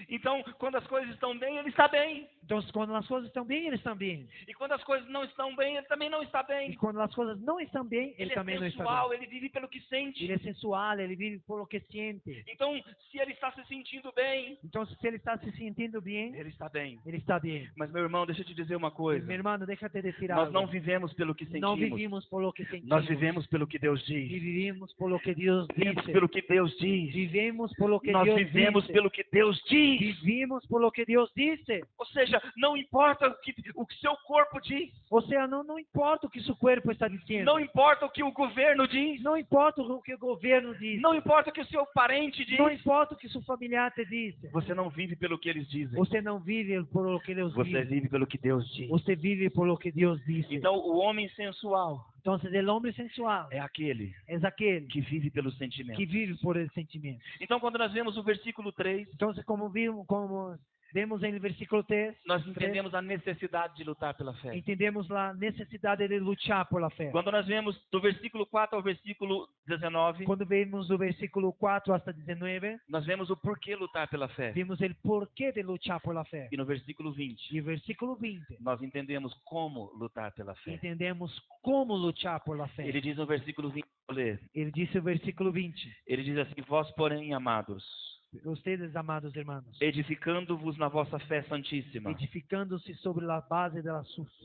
Então, quando as coisas estão bem, ele está bem. Então, quando as coisas estão bem, ele está bem. E quando as coisas não estão bem, ele também não está E bem. quando as coisas não estão bem, ele Ele também é não está sensual, bem. ele vive pelo que sente. Ele é sensual, ele vive por o que sente. Então, se ele está se sentindo bem, Então, se ele está se sentindo bem, ele está bem. ele está bem. Mas, meu irmão, deixa eu te dizer uma coisa. Meu irmão, deixa-te dizer Nós algo. não vivemos pelo que Não sentimos. vivimos por o que sentimos. Nós vivemos pelo que Deus diz. Vivimos por o que Deus Vivemos disse. pelo que Deus diz. Vivemos por o que Nós Deus vivemos disse. pelo que Deus diz. Vivimos por o que Deus disse. Ou seja, não importa o que seu corpo diz. Ou seja, não importa o que seu corpo está dizendo. Não importa o que o governo diz. Não importa o que o governo diz. Não importa o que o seu parente diz. Não importa o que seu familiar te disse. Você não vive pelo que eles dizem. Você não vive por o que Deus Você diz. vive pelo que Deus diz. Você vive por o que Deus disse. Então, o homem sensual Então, o homem sensual é aquele é aquele que vive pelos sentimentos. que vive por esse sentimento. Então, quando nós vemos o versículo 3, Então, como vimos, como vemos no versículo 3, nós entendemos a necessidade de lutar pela fé. entendemos a necessidade de lutar por la fé. Quando nós vemos do versículo 4 ao versículo 19, Quando vemos do versículo 4 hasta 19, nós vemos o porquê lutar pela fé. vemos o porquê de lutar por la fé. E no versículo 20, E versículo 20, nós entendemos como lutar pela fé. entendemos como lutar por la fé. Ele diz no versículo 20, vou ler. Ele disse o versículo 20, Ele diz assim: vós, porém, amados, ustedes, amados hermanos, edificando-vos na vossa fé santíssima, edificando-se sobre a base da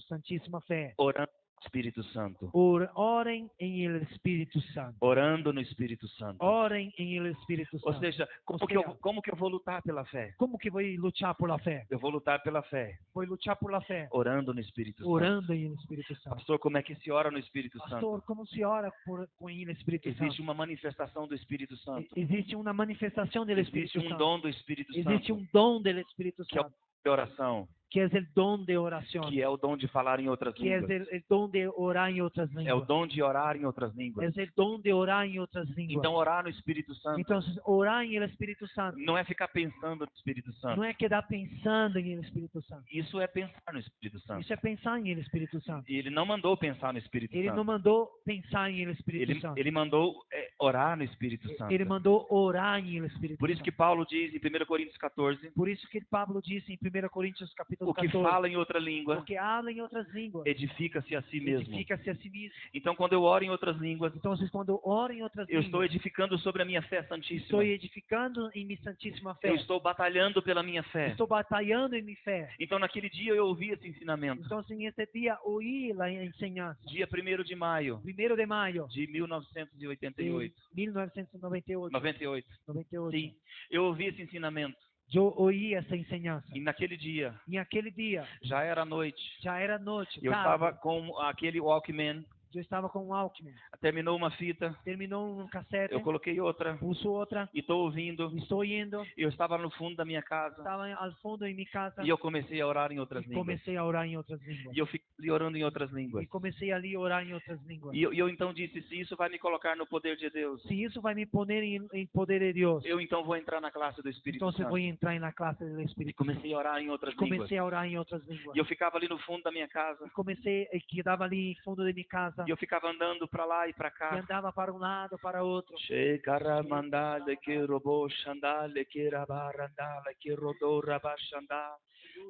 santíssima fé, orando no Espírito Santo. orem em el Espírito Santo. Orando no Espírito Santo. Orem em el Espírito Ou Santo. seja, como que eu vou lutar pela fé? Como que vou lutar por la fé? Eu vou lutar pela fé, Vou lutar por la fé, orando no Espírito Santo. orando em el Espírito Santo. Pastor, como é que se ora no Espírito Santo? Pastor, como se ora com el Espírito Existe Santo? uma manifestação do Espírito Santo. Existe uma manifestação do Existe Espírito um Santo. dom do Espírito Existe Santo, um dom do Espírito que é o Santo, de oração, que é o dom de oração, que é o dom de falar em outras que é línguas, o dom de orar em outras é o línguas. dom de orar em outras É línguas. o dom de orar em outras línguas. Então, orar no Espírito Santo Então, orar em el Espírito Santo não é ficar pensando no Espírito Santo. não é quedar pensando em el Espírito Santo. Isso é pensar no Espírito Santo. Isso é pensar em el Espírito Santo. E ele não mandou pensar no Espírito Ele não Santo. mandou pensar em el Espírito Santo. Ele mandou orar no Espírito Santo. Ele mandou orar em el Espírito Por isso Santo. que Paulo diz em 1 Coríntios 14, Por isso que Pablo disse em 1 Coríntios capítulo o que 14, fala em outra língua o que habla em outras línguas, edifica-se a si mesmo. edifica-se a si mesmo. Então, quando eu oro em outras línguas, Então, quando eu oro em outras eu estou línguas, edificando sobre a minha fé santíssima. estou edificando em minha santíssima fé. Eu estou batalhando pela minha fé. Estou batalhando em minha fé. Então, naquele dia eu ouvi esse ensinamento. Então, assim, esse dia ouvi a ensinança. Dia 1º de maio 1º de maio de de 1988. 1998. 98. 98. Sim, eu ouvi esse ensinamento. Eu ouvi essa ensinança. E naquele dia, E aquele dia, já era noite. já era noite, Eu tarde. estava com aquele Walkman. Eu estava com o Alckmin. Terminou uma fita. Terminou um cassete, Eu coloquei outra. pulso outra, E estou ouvindo. estou indo, Eu estava no fundo da minha casa. estava ao fundo em minha casa E eu comecei a orar em outras e línguas. comecei a orar em outras línguas. E eu fiquei orando em outras línguas. E comecei ali a orar em outras línguas. E eu então disse, se isso vai me colocar no poder de Deus, Se isso vai me pôr em poder de Deus, eu então vou entrar na classe do Espírito então eu Santo. vou entrar na classe do E Espírito. comecei a orar em outras línguas. Comecei a orar em outras línguas. E eu ficava ali no fundo da minha casa. Comecei, quedava ali em fundo de minha casa E eu ficava andando para lá e para e cá. andava para um lado, para outro. Shekaramandale que robô xandale que rabarandale que rodou rabaxandá.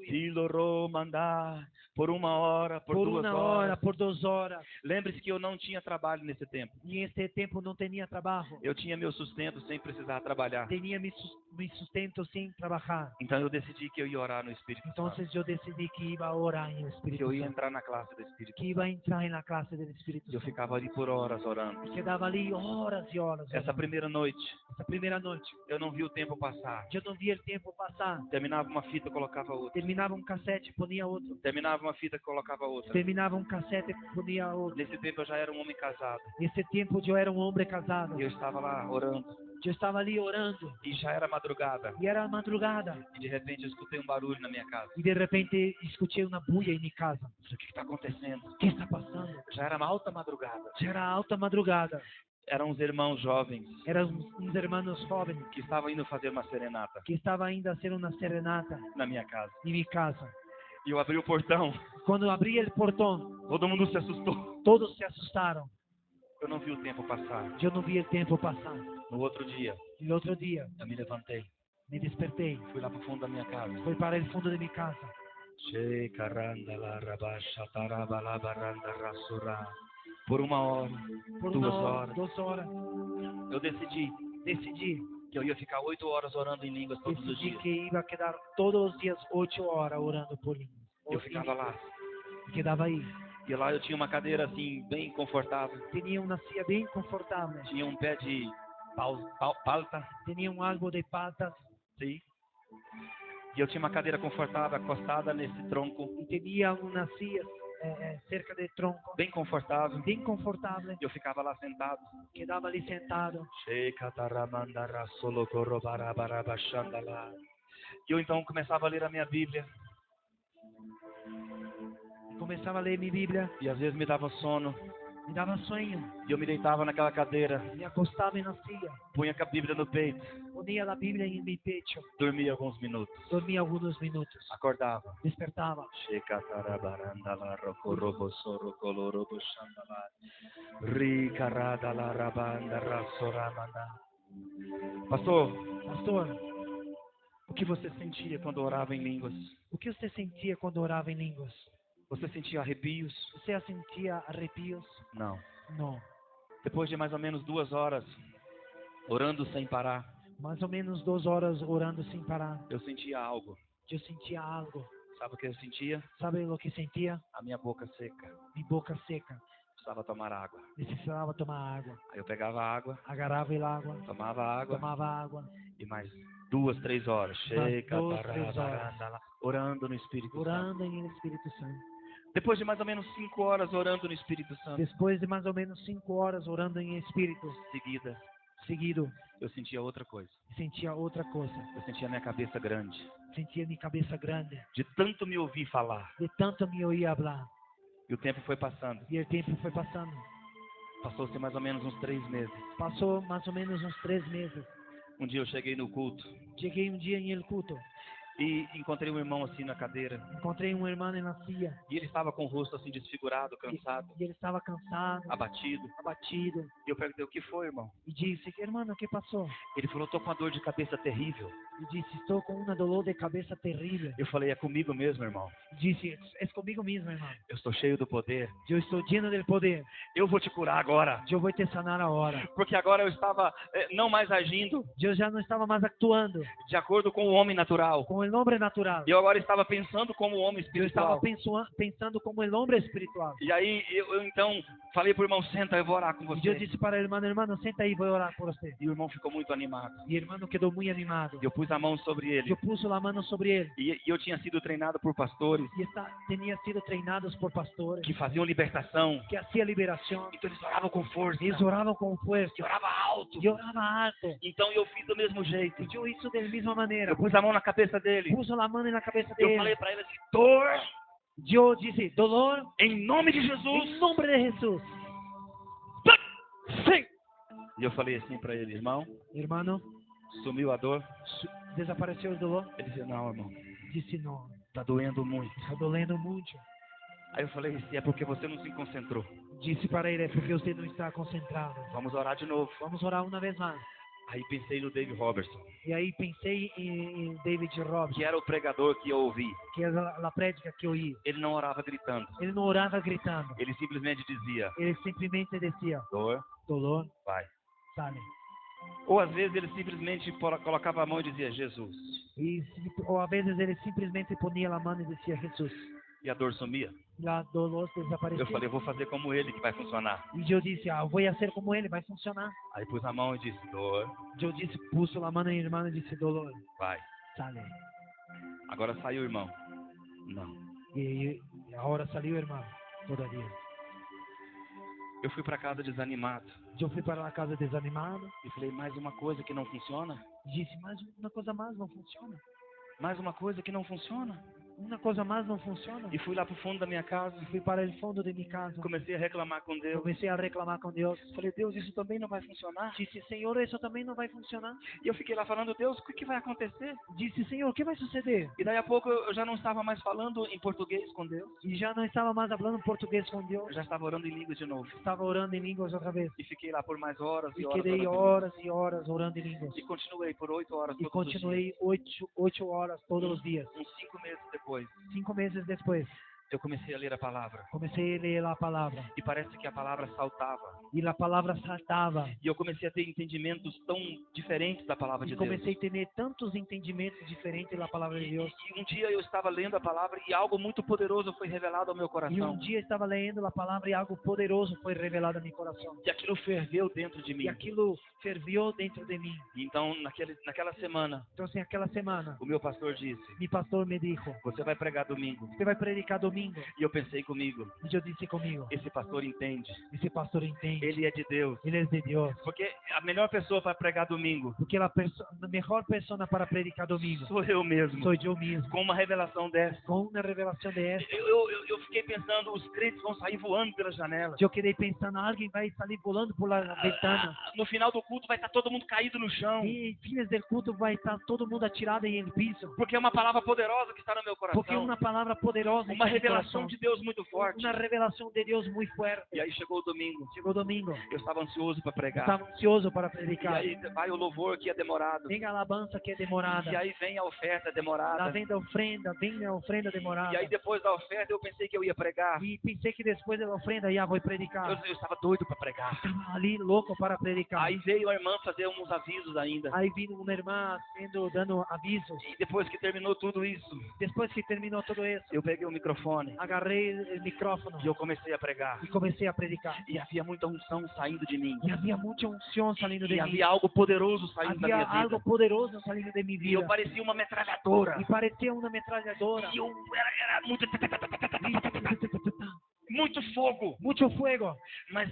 Ilorô mandar por 1 hora, por 2 uma horas. hora, por 2 horas. Lembre-se que eu não tinha trabalho nesse tempo. E nesse tempo não tinha trabalho. Eu tinha meu sustento sem precisar trabalhar. Tinha me sustento sem trabalhar. Então eu decidi que eu ia orar no Espírito Então Santo. eu decidi que ia orar em Que Espírito eu ia Santo. entrar na classe do Espírito Que ia entrar na classe do Espírito Eu Santo. ficava ali por horas orando. Quedava ali horas e horas. Essa orando. primeira noite, Essa primeira noite. eu não vi o tempo passar. Eu não via o tempo passar. Terminava uma fita, colocava outra. Terminava um cassete, ponia outro. Terminava uma fita, colocava outra. Terminava um cassete, ponia outro. Nesse tempo eu já era um homem casado. Nesse tempo eu era um homem casado. E eu estava lá orando. Eu estava ali orando. E já era madrugada. E era madrugada. E de repente eu escutei um barulho na minha casa. E de repente escutei uma buia em minha casa. Eu falei, o que está acontecendo? O que está passando? Já era uma alta madrugada. Já era alta madrugada. Eram uns irmãos jovens Eram uns irmãos jovens que estavam indo fazer uma serenata que estavam ainda a ser uma serenata na minha casa. em minha casa. E eu abri o portão. Quando eu abri o portão, Todo mundo se assustou. todos se assustaram. Eu não vi o tempo passar. Eu não vi o tempo passar. No outro dia, E outro dia, eu me levantei. me despertei. Fui lá para o fundo da minha casa. Fui para o fundo de minha casa. Por 1 hora, Por 2 uma hora, horas, 2 horas, eu decidi decidi que eu ia ficar 8 horas orando em línguas todos os decidi dias. que ia quedar todos os dias 8 horas orando por mim. Eu ficava lá. Quedava aí. E lá eu tinha uma cadeira assim, bem confortável. Tinha uma cia bem confortável. Tinha um pé de palta, Tinha um algo de patas sim. E eu tinha uma cadeira confortável acostada nesse tronco, e tinha uma cia cerca de tronco, bem confortável. bem confortável. Eu ficava lá sentado. Quedava ali sentado. E eu então começava a ler a minha Bíblia. Começava a ler minha Bíblia E às vezes me dava sono. me dava sonho, E eu me deitava naquela cadeira, me acostava e nascia, punha a Bíblia no peito, ponia a Bíblia em meu peito, dormia alguns minutos, dormia alguns minutos, acordava. despertava. Pastor, Pastor, o que você sentia quando orava em línguas? o que você sentia quando orava em línguas? Você sentia arrepios? Você sentia arrepios? Não. Não. Depois de mais ou menos 2 horas orando sem parar, Mais ou menos 2 horas orando sem parar, eu sentia algo. eu sentia algo. Sabe o que eu sentia? Sabe o que sentia? A minha boca seca. Minha boca seca. Precisava tomar água. Necessitava tomar água. Aí eu pegava a água, Agarrava a água, tomava água tomava água, e mais 2, 3 horas. Mais 2, 3 horas. Orando no Espírito Santo. orando em Espírito Santo. Depois de mais ou menos 5 horas orando no Espírito Santo, Depois de mais ou menos 5 horas orando em Espírito, seguida, seguido, eu sentia outra coisa. sentia outra coisa. Eu sentia minha cabeça grande. Sentia minha cabeça grande, De tanto me ouvir falar. de tanto me ouvir falar. E o tempo foi passando. E o tempo foi passando. Passou-se mais ou menos uns 3 meses. Passou mais ou menos uns 3 meses. Um dia eu cheguei no culto Cheguei um dia em el culto. e encontrei um irmão assim na cadeira. Encontrei um irmão na cia. E ele estava com o rosto assim desfigurado, cansado, E ele estava cansado, abatido. abatido. E eu perguntei, o que foi, irmão? E disse, irmão, o que passou? Ele falou, estou com uma dor de cabeça terrível. E disse, estou com uma dor de cabeça terrível. Eu falei, é comigo mesmo, irmão. Disse, é comigo mesmo, irmão. Eu estou cheio do poder. Eu estou lleno do poder. Eu vou te curar agora. Eu vou te sanar agora. Porque agora eu estava não mais agindo Eu já não estava mais actuando de acordo com o homem natural. com o homem natural. Eu agora estava pensando como o homem Eu estava espiritual. pensando como o homem espiritual. E aí eu então falei para o irmão, senta, eu vou orar com E eu você. disse para o irmão, senta aí, vou orar por você. E o irmão ficou muito animado. E o irmão quedou muito animado. Eu pus a mão sobre ele. Eu pus a mão sobre ele. E eu tinha sido treinado por pastores E tinha sido treinados por pastores que faziam libertação. que hacía liberação. Então eles oravam com força. Eles oravam com força. Eu orava alto. E orava alto. Então eu fiz do mesmo jeito. E eu isso da mesma maneira. Eu pus a mão na cabeça dele. Pus a mão na cabeça Eu dele. falei para ele assim, dor, Eu disse, dolor, em nome de em Jesus. nome de Jesus. Sim. E eu falei assim para ele, irmão, Irmão, sumiu a dor? desapareceu o dolor? Ele disse, não, irmão, Disse, não. tá doendo muito. Está doendo muito. Aí eu falei, se é porque você não se concentrou. Disse para ele, é porque você não está concentrado. Vamos orar de novo. Vamos orar uma vez mais. Aí pensei no Dave Robertson, E aí pensei em David Robson, que era o pregador que eu ouvi. que é a prédica que eu ia. Ele não orava gritando. Ele não orava gritando. Ele simplesmente dizia, Ele simplesmente descia, dor, dolor, vai. sabe? Ou às vezes ele simplesmente colocava a mão e dizia, Jesus. Ou às vezes ele simplesmente ponia a mão e dizia Jesus. E a dor sumia. E a dolor desaparecia. Eu falei, eu vou fazer como ele que vai funcionar. E eu disse, eu vou ser como ele, vai funcionar. Aí pus a mão e disse, dor, Eu disse, pus a mão na irmã e disse, dolor, vai. sale. Agora saiu, irmão. Não. E agora saiu, irmão, todavia. Eu fui para casa desanimado. Eu fui para a casa desanimado. E falei, mais uma coisa que não funciona? Disse, mas uma coisa mais não funciona. Mais uma coisa que não funciona? Uma coisa mais não funciona. E fui lá pro fundo da minha casa. Fui para o fundo de minha casa. Comecei a reclamar com Deus. Comecei a reclamar com Deus. Falei, Deus, isso também não vai funcionar. Disse, Senhor, isso também não vai funcionar. E eu fiquei lá falando, Deus, o que vai acontecer? Disse, Senhor, o que vai suceder? E daí a pouco eu já não estava mais falando em português com Deus. E já não estava mais falando português com Deus. Eu já estava orando em línguas de novo. Estava orando em línguas outra vez. E fiquei lá por mais horas e E horas. quedei orando em horas e horas orando em línguas. línguas. E continuei por 8 horas E todos os dias. continuei 8 horas todos os dias. Uns 5 meses depois, 5 meses depois, eu comecei a ler a palavra. comecei a ler a palavra. E parece que a palavra saltava. E a palavra saltava. E eu comecei a ter entendimentos tão diferentes da palavra de E Deus. comecei a ter tantos entendimentos diferentes da palavra de Deus. E um dia eu estava lendo a palavra e algo muito poderoso foi revelado ao meu E um coração. dia estava lendo a palavra e algo poderoso foi revelado no meu coração. E aquilo ferveu dentro de mim. E aquilo ferviu dentro de mim. Então, naquela semana, Então, assim, aquela semana, o meu pastor disse, meu pastor me disse, você vai pregar domingo. você vai predicar domingo. domingo. E eu pensei comigo, E eu disse comigo, esse pastor entende, esse pastor entende, ele é de Deus. ele é de Deus. Porque a melhor pessoa para pregar domingo Porque a melhor pessoa para predicar domingo sou eu mesmo. sou eu mesmo. Com uma revelação dessa. Com uma revelação dessa, Eu fiquei pensando, os crentes vão sair voando pelas janelas. eu quedei pensando, alguém vai sair volando por la ventana. No final do culto vai estar todo mundo caído no chão. E em fines do culto vai estar todo mundo atirado em el piso. Porque é uma palavra poderosa que está no meu coração. Porque é uma palavra poderosa. Uma em meu revelação coração. de Deus muito forte. Uma revelação de Deus muito forte. E aí chegou o domingo. Chegou domingo. Eu estava ansioso para pregar. Estava ansioso para E predicar. aí vai o louvor que é demorado. Vem a alabança que é demorada. E aí vem a oferta Lá demorada. vem a ofrenda demorada. E aí depois da oferta eu pensei que eu ia pregar. E pensei que depois da ofrenda já vou predicar. Eu estava doido para pregar. Estava ali louco para predicar. Aí veio a irmã fazer uns avisos ainda. Aí vindo uma irmã dando avisos. E depois que terminou tudo isso, Depois que terminou tudo isso, eu peguei o microfone agarrei o micrófono e eu comecei a pregar. e comecei a predicar. E havia muita unção saindo de mim. E havia muita unção saindo de E mim. havia algo poderoso saindo da Havia minha vida. algo poderoso saindo de minha E eu vida. parecia uma metralhadora. E parecia uma metralhadora. E eu era muito... Muito fogo. Muito fogo. Mas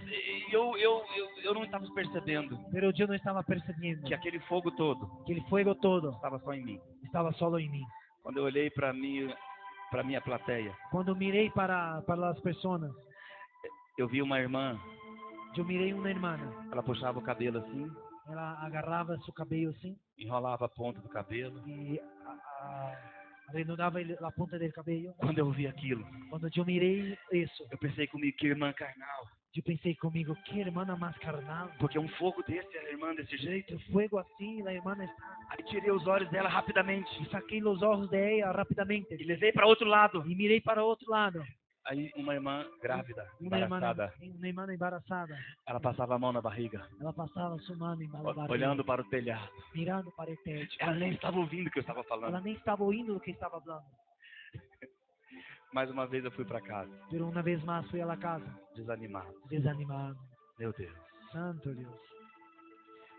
eu não estava percebendo Pero eu não estava percebendo que aquele fogo todo aquele fogo todo estava só em mim. estava solo em mim. Quando eu olhei para minha plateia, Quando mirei para as pessoas, eu vi uma irmã. eu mirei uma irmã. Ela puxava o cabelo assim, Ela agarrava seu cabelo assim enrolava a ponta do cabelo. e reanudava a ponta do cabelo. Quando eu vi aquilo, Quando eu mirei isso, eu pensei comigo, que irmã carnal. eu pensei comigo, que irmã mais carnal. Porque um fogo desse, a irmã desse jeito. O fogo assim, a irmã está. Aí tirei os olhos dela rapidamente E saquei os olhos dela rapidamente. e levei para outro lado. E mirei para o outro lado. Aí uma irmã grávida, Uma irmã embaraçada, embaraçada. ela passava a mão na barriga, Ela passava sua mão em barriga, olhando para o telhado. mirando para o teto. Ela nem estava ouvindo o que eu estava Ela falando. nem estava ouvindo o que estava falando. Mais uma vez eu fui para casa, Pero uma vez mais fui à casa, desanimado. desanimado. Meu Deus. Santo Deus.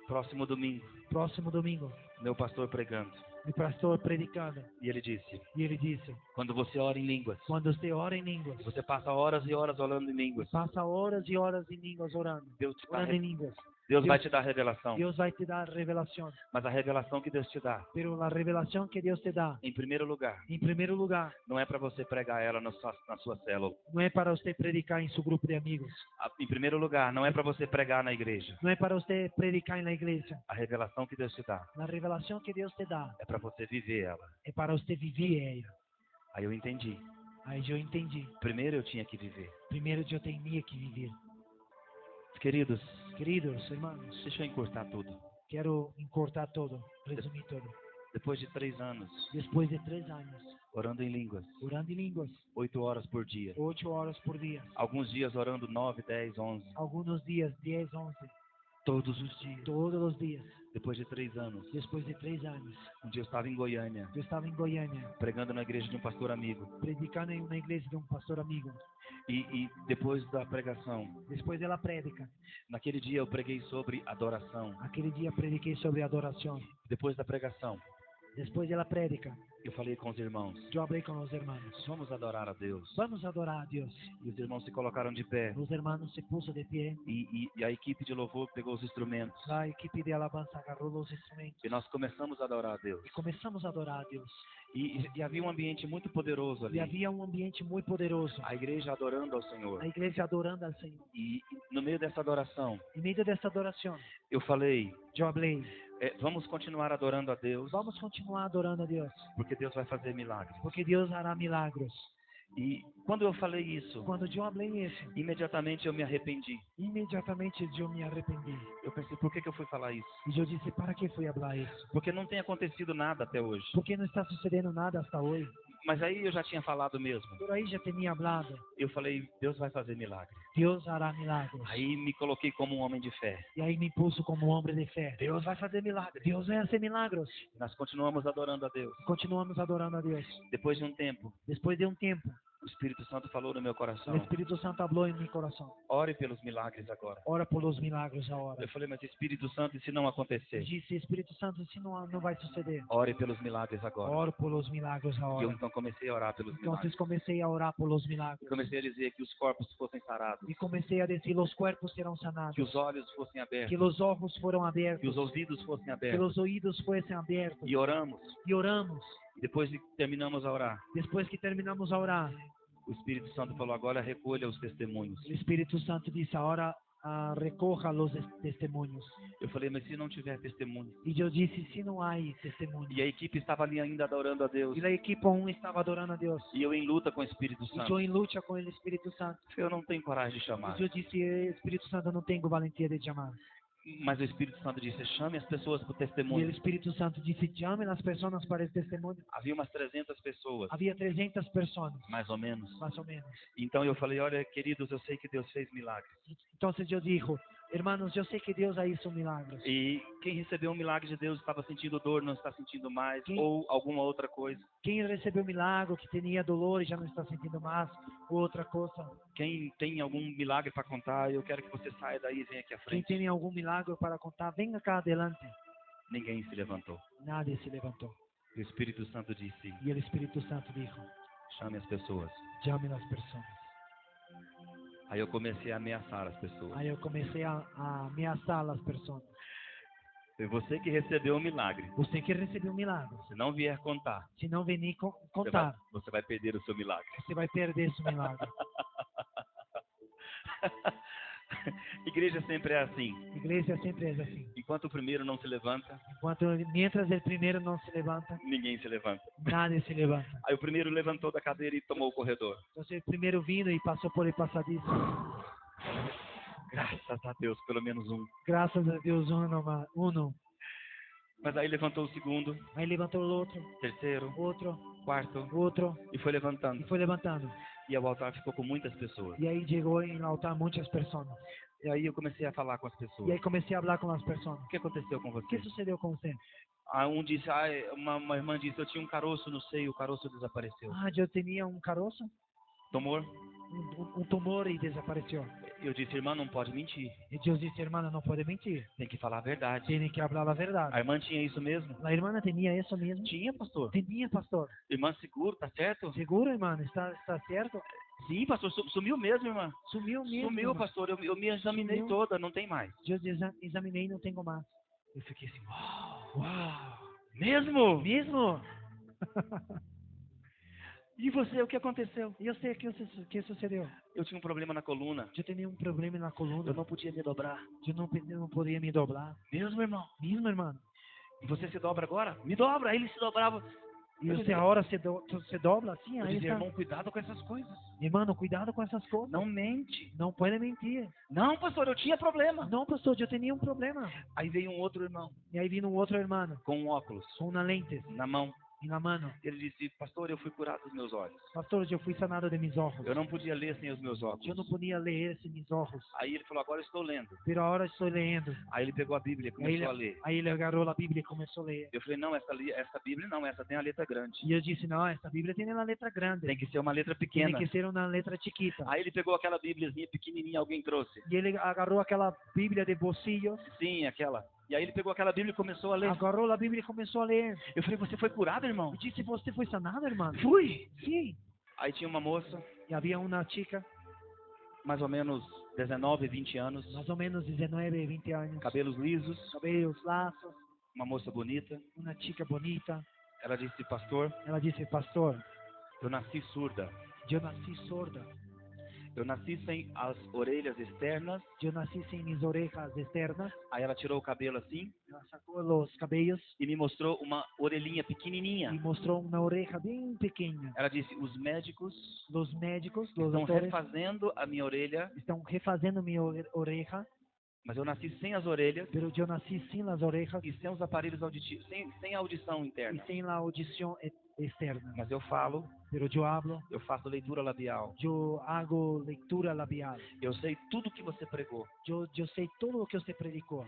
Próximo domingo, Próximo domingo, meu pastor pregando. o pastor predicando. E ele disse, E ele disse, quando você ora em línguas, quando você ora em línguas, você passa horas e horas orando em línguas. passa horas e horas em línguas orando. Deus, Orando em línguas. Deus vai te dar revelação. Deus vai te dar revelação. Mas a revelação que Deus te dá, Pero a revelação que Deus te dá, em primeiro lugar, em primeiro lugar, não é para você pregar ela na sua célula. não é para você predicar em seu grupo de amigos. Em primeiro lugar, não é para você pregar na igreja. Não é para você predicar na igreja. A revelação que Deus te dá A revelação que Deus te dá é para você viver ela. é para você viver ela. Aí eu entendi. Aí eu entendi. Primeiro eu tinha que viver. Primeiro eu tinha que viver. Queridos, Queridos irmãos, deixa eu encurtar tudo. quero encurtar todo, resumir todo. Depois de 3 anos, Depois de 3 anos, orando em línguas, orando em línguas, 8 horas por dia. 8 horas por dia. Alguns dias orando 9, 10, 11. Alguns dias, 10, 11, Todos os dias. todos os dias. Depois de 3 anos, Depois de 3 anos, um dia eu estava em Goiânia, eu estava em Goiânia, pregando na igreja de um pastor amigo. predicando em uma igreja de um pastor amigo. E depois da pregação, Depois dela prédica, naquele dia eu preguei sobre adoração. aquele dia prediquei sobre adoração. Depois da pregação, Depois dela prédica, eu falei com os irmãos, eu falei com os irmãos. vamos adorar a Deus. Vamos adorar a Deus. E os irmãos se colocaram de pé. Os irmãos se puso de pé. E a equipe de louvor pegou os instrumentos. A equipe de alabança agarrou os instrumentos. E nós começamos a adorar a Deus. E começamos a adorar a Deus. E havia um ambiente muito poderoso ali. E havia um ambiente muito poderoso. A igreja adorando ao Senhor. A igreja adorando ao Senhor. E no meio dessa adoração, Em meio dessa adoração, eu falei, eu falei, vamos continuar adorando a Deus, vamos continuar adorando a Deus. porque Deus vai fazer milagres. Porque Deus hará milagres. E quando eu falei isso, Quando eu falei isso, imediatamente eu me arrependi. imediatamente eu me arrependi. Eu pensei, por que eu fui falar isso? E eu disse, para que fui falar isso? Porque não tem acontecido nada até hoje. Porque não está sucedendo nada hasta hoje. Mas aí eu já tinha falado mesmo. Por aí já tinha falado. Eu falei, Deus vai fazer milagre. Deus hará milagres. Aí me coloquei como um homem de fé. E aí me pulso como um homem de fé. Deus vai fazer milagre. Deus vai fazer milagres. Nós continuamos adorando a Deus. Continuamos adorando a Deus. Depois de um tempo, Depois de um tempo, o Espírito Santo falou no meu El coração, Espíritu Santo habló en mi corazón. ore pelos milagres agora. Ora por los milagros ahora. Eu falei, mas Espírito Santo, e se não Eu acontecer? disse, Espírito Santo, se não vai suceder. Ore pelos milagres agora. Oro por los milagros E eu ahora. então comecei a orar pelos Entonces milagres. comecei a orar por los milagros. Comecei a dizer que os corpos fossem sarados, E comecei a dizer, los cuerpos serão sanados. que os olhos fossem Que abertos, los ojos fueron que abertos. os ouvidos fossem Que abertos. los oídos fuesen abiertos. E oramos. E oramos. E depois de terminamos a orar, Después que terminamos a orar, o Espírito Santo falou, agora recolha os testemunhos. el Espíritu Santo dice, ahora recoja los testemunhos. Eu falei, mas se não tiver testemunho? E eu disse, se não há testemunho. E a equipe estava ali ainda adorando a Deus. E a equipe 1 estava adorando a Deus. E eu em luta com o Espírito E Santo. eu em luta com o Espírito Santo. Eu não tenho coragem de chamar. E eu disse, Espírito Santo, eu não tenho valentia de chamar. Mas o Espírito Santo disse, chame as pessoas para o E o testemunho. Espírito Santo disse, chame as pessoas para o testemunho. Havia umas 300 pessoas, Havia 300 pessoas, mais ou menos. mais ou menos. Então eu falei, olha, queridos, eu sei que Deus fez milagres. Então eu digo, hermanos, eu sei que Deus ha hizo milagros. E quem recebeu o milagre de Deus estava sentindo dor, não está sentindo mais, Quem- ou alguma outra coisa. Quem recebeu milagre, que tinha dolor e já não está sentindo mais, ou outra coisa. Quem tem algum milagre para contar, eu quero que você saia daí e venha aqui à Quem frente. tem algum milagre para contar, venha cá adelante. Ninguém se levantou. Nadie se levantou. O Espírito Santo disse, E o Espírito Santo disse, chame as pessoas. chame as pessoas. Aí eu comecei a ameaçar as pessoas. Aí eu comecei a ameaçar as pessoas. Foi você que recebeu o milagre. Você que recebeu um milagre. Se não vier contar, Se não venir você vai, contar, você vai perder o seu milagre. você vai perder esse milagre. Igreja sempre é assim. Igreja sempre é assim. Enquanto o primeiro não se levanta, Mientras o primeiro não se levanta, ninguém se levanta. nadie se levanta. Aí o primeiro levantou da cadeira e tomou o corredor. Então o primeiro vindo e passou por el passadiço. Graças a Deus, pelo menos um. Graças a Deus, um. Mas aí levantou o segundo, Aí levantou o outro, terceiro, outro, quarto outro, e foi e levantando. foi levantando. E o altar ficou com muitas pessoas. E aí chegou em altar muitas pessoas. E aí eu comecei a falar com as E aí pessoas. comecei a falar com as pessoas. O que aconteceu com O que você? sucedeu com você? Ah, um disse, uma irmã disse, eu tinha um caroço no seio, o caroço desapareceu. Ah, eu tinha um caroço, Tumor? um tumor e desapareceu. Eu disse, irmã, não pode mentir. E Deus disse, irmã, não pode mentir. Tem que falar a verdade. Tem que falar a verdade. A irmã tinha isso mesmo? A irmã tinha isso mesmo? Tinha, pastor. Tinha, pastor. Irmã, seguro, tá certo? Seguro, irmã? Está certo? Sim, pastor, sumiu mesmo, irmã. Sumiu mesmo. Sumiu, irmã. pastor. Eu me examinei Sumiu. toda, não tem mais. Eu examinei e não tenho mais. Eu fiquei assim, uau. Mesmo? Mesmo? E você, o que aconteceu? E eu sei o que sucedeu. Eu tinha um problema na coluna. Eu tinha um problema na coluna. Eu não podia me dobrar. Eu não podia me dobrar. Mesmo, irmão? Mesmo, irmão? E você se dobra agora? Me dobra. Aí ele se dobrava. E Eu você dizia- agora se dobra assim? Eu Aí dizia, está. irmão, cuidado com essas coisas. Irmão, cuidado com essas coisas. Não mente. Não pode mentir. Não, pastor, eu tinha problema. Não, pastor, eu tinha um problema. Aí veio um outro irmão E aí vino um outro irmão com um óculos com uma lente na mão. na mano. Ele disse, pastor, eu fui curado dos meus olhos. Pastor, eu fui sanado de meus olhos. Eu não podia ler sem os meus Eu óculos. não podia ler sem meus olhos. Aí ele falou, agora eu estou lendo. Pero agora estou lendo. Aí ele pegou a Bíblia e começou a ler. Aí ele agarrou a Bíblia e começou a ler. Eu falei, não, essa Bíblia não, essa tem a letra grande. E eu disse, não, essa Bíblia tem uma letra grande. Tem que ser uma letra Tem pequena. que ser uma letra chiquita. Aí ele pegou aquela Bíbliazinha pequenininha, alguém trouxe. E ele agarrou aquela Bíblia de bolsillos. Sim, aquela. E aí ele pegou aquela Bíblia e começou a ler. Agarrou a Bíblia e começou a ler. Eu falei, você foi curado, irmão? Eu disse, você foi sanado, irmão? Fui. Sim. Aí tinha uma moça, E havia uma chica, mais ou menos 19, 20 anos, mais ou menos 19, 20 anos. cabelos lisos, Cabelos laços, uma moça bonita. uma chica bonita. Ela disse, pastor, Ela disse, pastor, eu nasci surda. eu nasci sorda. Eu nasci sem as orelhas externas. Eu nasci sem minhas orejas externas. Aí ela tirou o cabelo assim Ela sacou os cabelos e me mostrou uma orelhinha e pequenininha. mostrou uma oreja bem pequena. Ela disse, os médicos Os médicos, os estão doutores, refazendo a minha orelha, estão refazendo minha oreja, mas eu nasci sem as orelhas pero eu nasci sem as orejas e sem os aparelhos auditivos, sem a audição e interna. sem a audição externa. Mas eu falo pero yo hablo, eu faço leitura labial, yo hago lectura labial. eu sei tudo que você pregou. Yo sé todo lo que usted predicó.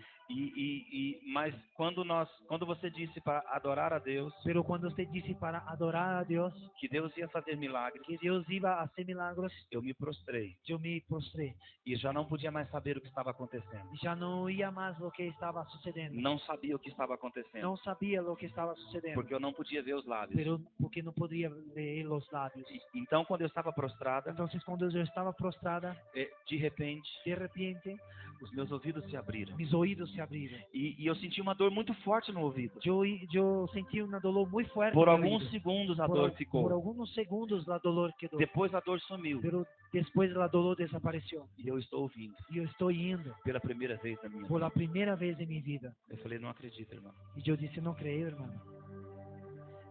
Mas quando você disse para adorar a Deus, Pero cuando usted dice para adorar a Dios, que Deus ia fazer milagres, que Dios iba a hacer milagros, eu me prostrei yo me prostré. e já não podia mais saber o que estava acontecendo. Ya no oía más lo que estaba sucediendo. Não sabia o que estava acontecendo, No sabía lo que estaba sucediendo. porque eu não podia ver os lábios. Pero porque no podía leer los labios. Então, quando eu estava prostrada, Entonces cuando yo estaba prostrada, de repente, de repente os meus ouvidos se abriram. mis oídos se abriram. E eu senti uma dor muito forte no ouvido. Yo sentí una dolor muy fuerte. Por en mi alguns oído. segundos a Por, dor por ficou. algunos segundos la dolor quedó. Depois a dor sumiu. Pero después la dolor desapareció. E eu estou ouvindo Y yo estoy yendo pela primeira vez na minha por vida. la primera vez en mi vida. Eu falei, não acredito, irmão. Y yo dije, no creo, hermano.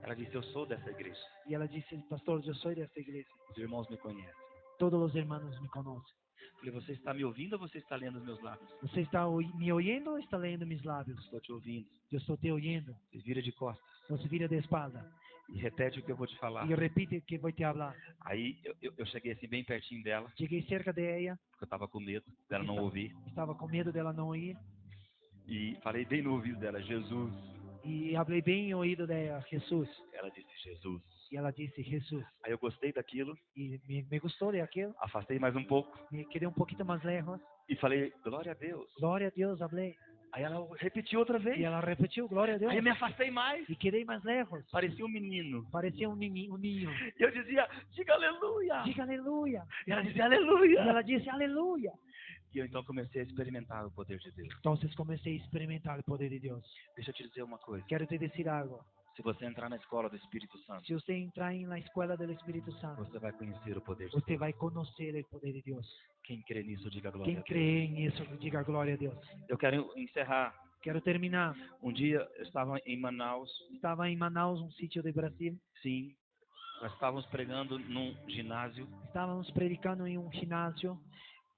Ela disse, eu sou dessa igreja. Y ella dice, pastor, yo soy de esta iglesia. Os irmãos me conhecem. Todos los hermanos me conocen. Eu falei, você está me ouvindo ou você está lendo os meus lábios? ¿Usted está me oyendo o está leyendo mis labios? Estou te ouvindo. Yo estoy te oyendo. Você vira de costas Entonces vira de espalda. e repete o que eu vou te falar. Y repite que voy a te hablar. Aí eu cheguei assim bem pertinho dela, Llegué cerca de ella. porque eu estava com medo dela não ouvir. Estaba con miedo de ella no oír. E falei bem no ouvido dela, Jesus. Y hablé bien en oído de ella, Jesús. Ela disse, Jesus. Y ella dice, Jesús. Aí eu gostei daquilo, Y me gustó de aquello. afastei mais um pouco Me quedé un poquito más lejos. e falei, glória a Deus. Gloria a Dios, hablé. Aí ela repetiu outra vez. Y ella repitió, gloria a Dios. Aí eu me afastei mais. Y quedé más lejos. Parecia um menino. Parecía un niño. E eu dizia, diga aleluia. Diga aleluya. E ela dizia, Y aleluia. ella dice, aleluya. E eu então comecei a experimentar o poder de Deus. Entonces comencé a experimentar el poder de Dios. Deixa eu te dizer uma coisa. Quiero te decir algo. Se você entrar na escola do Espírito Santo, Si usted entra en la escuela del Espíritu Santo, você vai conhecer o poder de usted Deus. va a conocer el poder de Dios. Quem crê nisso, diga glória Quien a Deus. cree en eso, diga gloria a Dios. Eu quero encerrar. Quiero terminar. Um dia eu estava em Manaus. Estaba en Manaus, un sitio de Brasil. Sim, nós estávamos pregando num ginásio. Estábamos predicando en un gimnasio.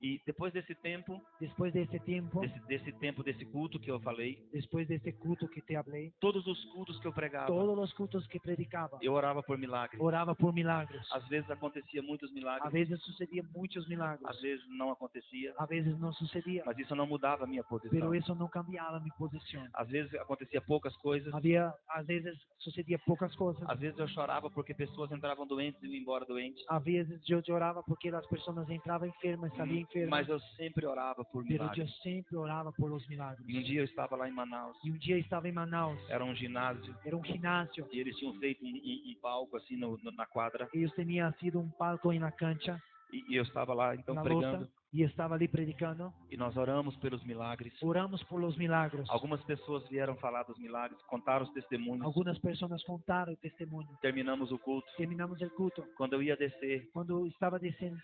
E depois desse tempo, Después de ese tiempo, desse culto que eu falei, después de este culto que te hablé, todos os cultos que eu pregava, todos los cultos que predicaba, eu orava por milagres. oraba por milagros. Às vezes acontecia muitos A milagres, veces sucedían muchos milagros. às vezes não acontecia, A veces no sucedía. mas isso não mudava a minha posição. Pero eso no cambiaba mi posición. Às vezes acontecia poucas coisas, A veces sucedía pocas cosas. às vezes eu chorava porque pessoas entravam doentes e iam embora doentes, A veces yo lloraba porque las personas entraban enfermas y salían enfermas. mas eu sempre orava por Pero yo milagres. siempre oraba por los milagros. E um dia eu estava lá em Manaus, Y un día estaba en Manaus. era um ginásio, Era un gimnasio. e eles tinham feito um palco assim na quadra, Ellos tenían sido un palco en la cancha, e eu estava lá então en la pregando, lota, y estaba allí predicando. e nós oramos pelos milagres. Oramos por los milagros. Algumas pessoas vieram falar dos milagres, contaram os testemunhos. Algunas personas contaron el testimonio. Terminamos o culto. Terminamos el culto. Quando eu ia descer, Cuando estaba desciendo,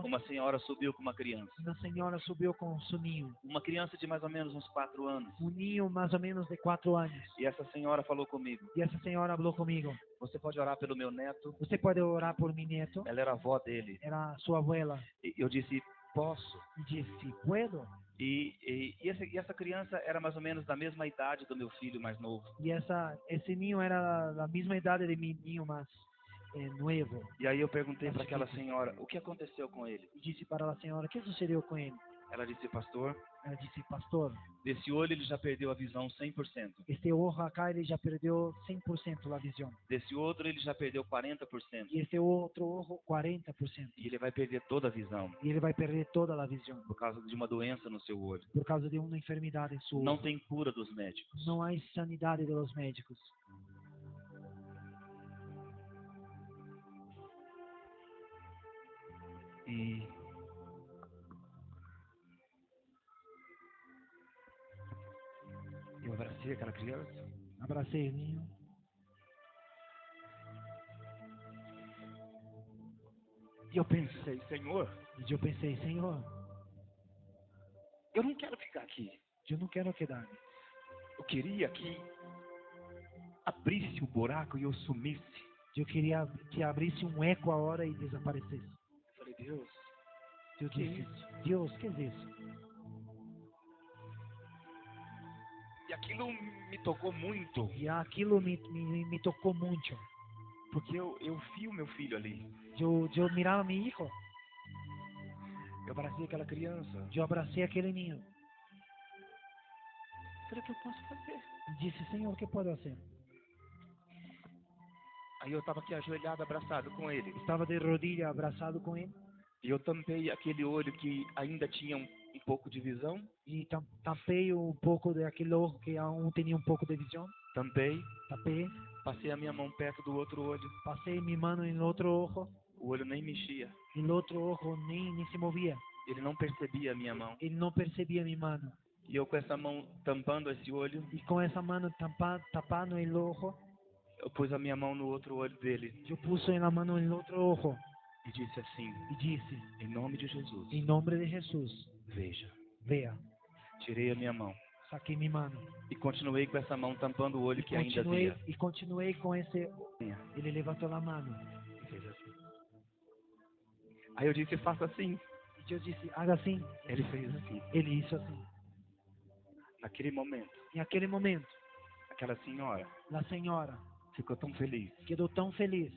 uma senhora subiu com uma criança. una señora subió con su niño. Uma criança de mais ou menos uns 4 anos. Un niño más o menos de 4 años. E essa senhora falou comigo: Y esa señora habló conmigo. você pode orar pelo meu neto? Usted puede orar por mi nieto. Ela era avó dele. Era su abuela. E eu disse: posso. Y dije, puedo. E essa criança era mais ou menos da mesma idade do meu filho mais novo. Y ese niño era la misma edad de mi niño más nuevo. E aí eu perguntei para aquela senhora: o que aconteceu com ele? Y dije para la señora, ¿qué sucedió con él? Ela disse: pastor, Ella dice, pastor, desse olho ele já perdeu a visão 100%. este ojo acá ele ya perdió 100% la visión. Desse outro ele já perdeu 40%. Y este otro ojo 40%. E ele vai perder toda a visão Y él va a perder toda la visión por causa de uma doença no seu olho. por causa de una enfermedad en su Não ojo. tem cura dos médicos. No hay sanidad de los médicos. E eu abracei aquela criança Abracé el niño e eu pensei: Senhor, y yo pensé, Señor, eu não quero ficar aqui. yo no quiero quedarme. Eu queria que abrisse o buraco e eu sumisse. Yo quería que abrisse un eco ahora y desaparecesse. Eu falei: Deus, Yo ¿Qué dije, es Dios, ¿qué es eso? e aquilo me tocou muito, Y aquilo me tocó mucho. Porque eu vi o meu filho ali. Yo miraba a mi hijo, Eu abracei aquela criança. yo abracé a aquele niño Falei, o que eu posso fazer? y dije, Señor, ¿qué puedo hacer? Aí eu estava aqui ajoelhado, abraçado com ele. Estaba de rodilla abrazado con él E eu tampei aquele olho que ainda tinha um pouco de visão. y tapé un poco de aquel ojo que aún tenía un poco de visión. Tampei, Tapé, passei a minha mão perto do outro olho. pasé mi mano en el otro ojo, O olho nem mexia. el otro ojo ni se movía. Ele não percebia a minha mão. Él no percibía mi mano. E eu com essa mão tampando esse olho, Y con esa mano tapando el ojo, eu pus a minha mão no outro olho dele yo puse la mano en el otro ojo e disse assim: y dije, em nome de Jesus, en nombre de Jesús, veja. vea. Tirei a minha mão Saqué mi mano e continuei com essa mão tampando o olho que ainda via. continué con ese. Él levantó la mano. E fez assim. Aí eu disse: faça assim. Y yo dije, haga así. Ele fez assim. Él hizo así. Naquele momento, En aquel momento, aquela senhora la señora ficou tão feliz. quedó tan feliz.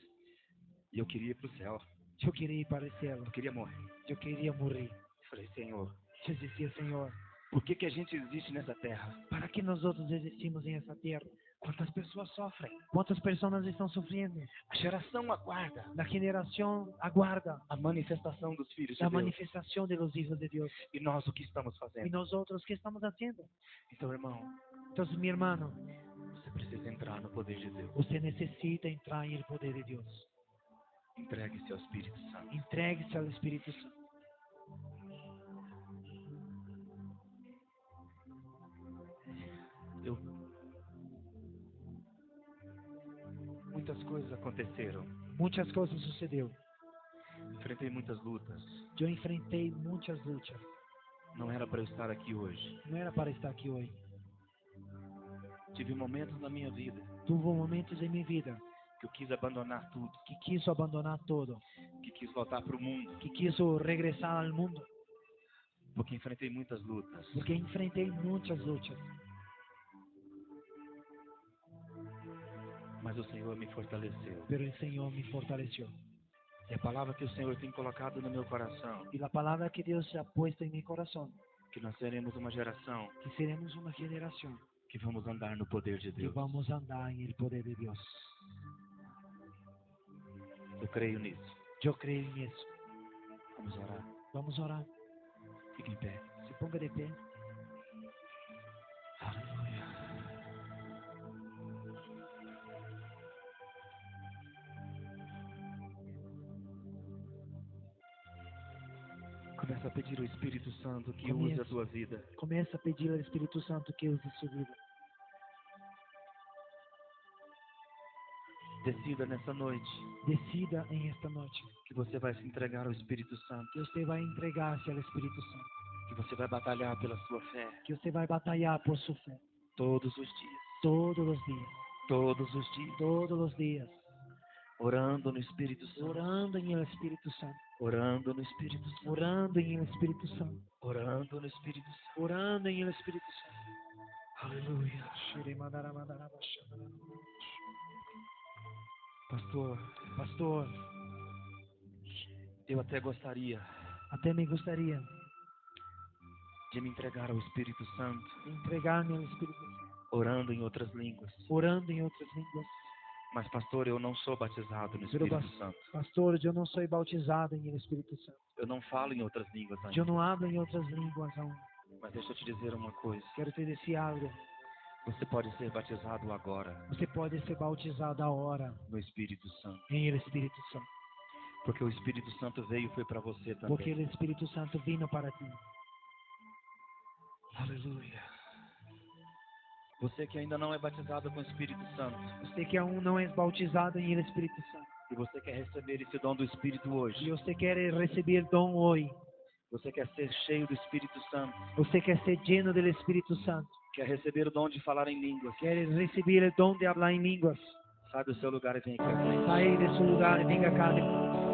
E eu queria ir para o céu. Yo quería ir para el cielo. Eu queria morrer. Yo quería morir. Falei: Senhor, Yo decía, Señor, por que a gente existe nessa terra? ¿para qué nosotros existimos en esta tierra? Quantas pessoas sofrem? ¿Cuántas personas están sufriendo? A geração aguarda La generación aguarda a manifestação dos filhos de la Deus. manifestación de los hijos de Dios. E nós o que estamos ¿Y fazendo? nosotros qué estamos haciendo? Então, irmão, Entonces, mi hermano, você precisa entrar no poder de Deus. usted necesita entrar en el poder de Dios. Entregue-se ao Espírito Santo. Entréguese al Espíritu Santo. Muitas coisas aconteceram. Muchas cosas sucedió. Enfrentei muitas lutas. Yo enfrenté muchas luchas. Não era para eu estar aqui hoje. No era para estar aquí hoy. Tive momentos na minha vida Tuvo momentos en mi vida que eu quis abandonar tudo, que quiso abandonar todo, que quis voltar para o mundo, que quiso regresar al mundo, porque enfrentei muitas lutas. porque enfrenté muchas luchas. Mas o Senhor me fortaleceu. Pero el Señor me fortaleció. E a palavra que o Senhor tem colocado no meu coração, Y la palabra que Dios ha puesto en mi corazón, que nós seremos uma geração que seremos una generación que vamos andar no poder de que Deus. vamos a andar en el poder de Dios. Eu creio nisso. Yo creo en eso. Vamos orar. Vamos a orar. Fique em pé. Se ponga de pie. Aleluia. Começa a pedir ao Espírito Santo que use a tua vida. Começa a pedir ao Espírito Santo que use sua vida. Decida nessa noite Decida em esta noite que você vai se entregar ao Espírito Santo, que você vai entregar-se ao Espírito Santo, que você vai batalhar pela sua fé que você vai batalhar por sua fé todos os dias, todos os dias, todos os dias, todos os dias, orando no Espírito Santo, orando em el Espírito Santo, orando no Espírito Santo, orando em el Espírito Santo, orando no Espírito Santo. orando em el Espírito Santo. Aleluia. Pastor, eu até gostaria Até me gostaria de me entregar ao Espírito Santo, de entregar-me ao Espírito Santo, orando em outras línguas. orando em outras línguas. Mas, pastor, eu não sou batizado no Pero, Espírito Santo. pastor, eu não sou bautizado em el Espírito Santo. Eu não falo em outras línguas Eu ainda. não hablo em outras línguas aún. Mas deixa eu te dizer uma coisa. Quero te dizer algo. Você pode ser batizado agora Você pode ser bautizado agora no Espírito Santo. em el Espírito Santo. Porque o Espírito Santo veio e foi para você também. Porque o Espírito Santo vino para ti. Aleluia. Você que ainda não é batizado com o Espírito Santo Você que aún não é bautizado em el Espírito Santo. e você quer receber esse dom do Espírito hoje. E você quer receber dom hoje. Você quer ser cheio do Espírito Santo. Você quer ser lleno do Espírito Santo. Quer receber o dom de falar em línguas. Quer receber o dom de falar em línguas. Sai do seu lugar e vem aqui à frente. Sai de seu lugar e venha cá.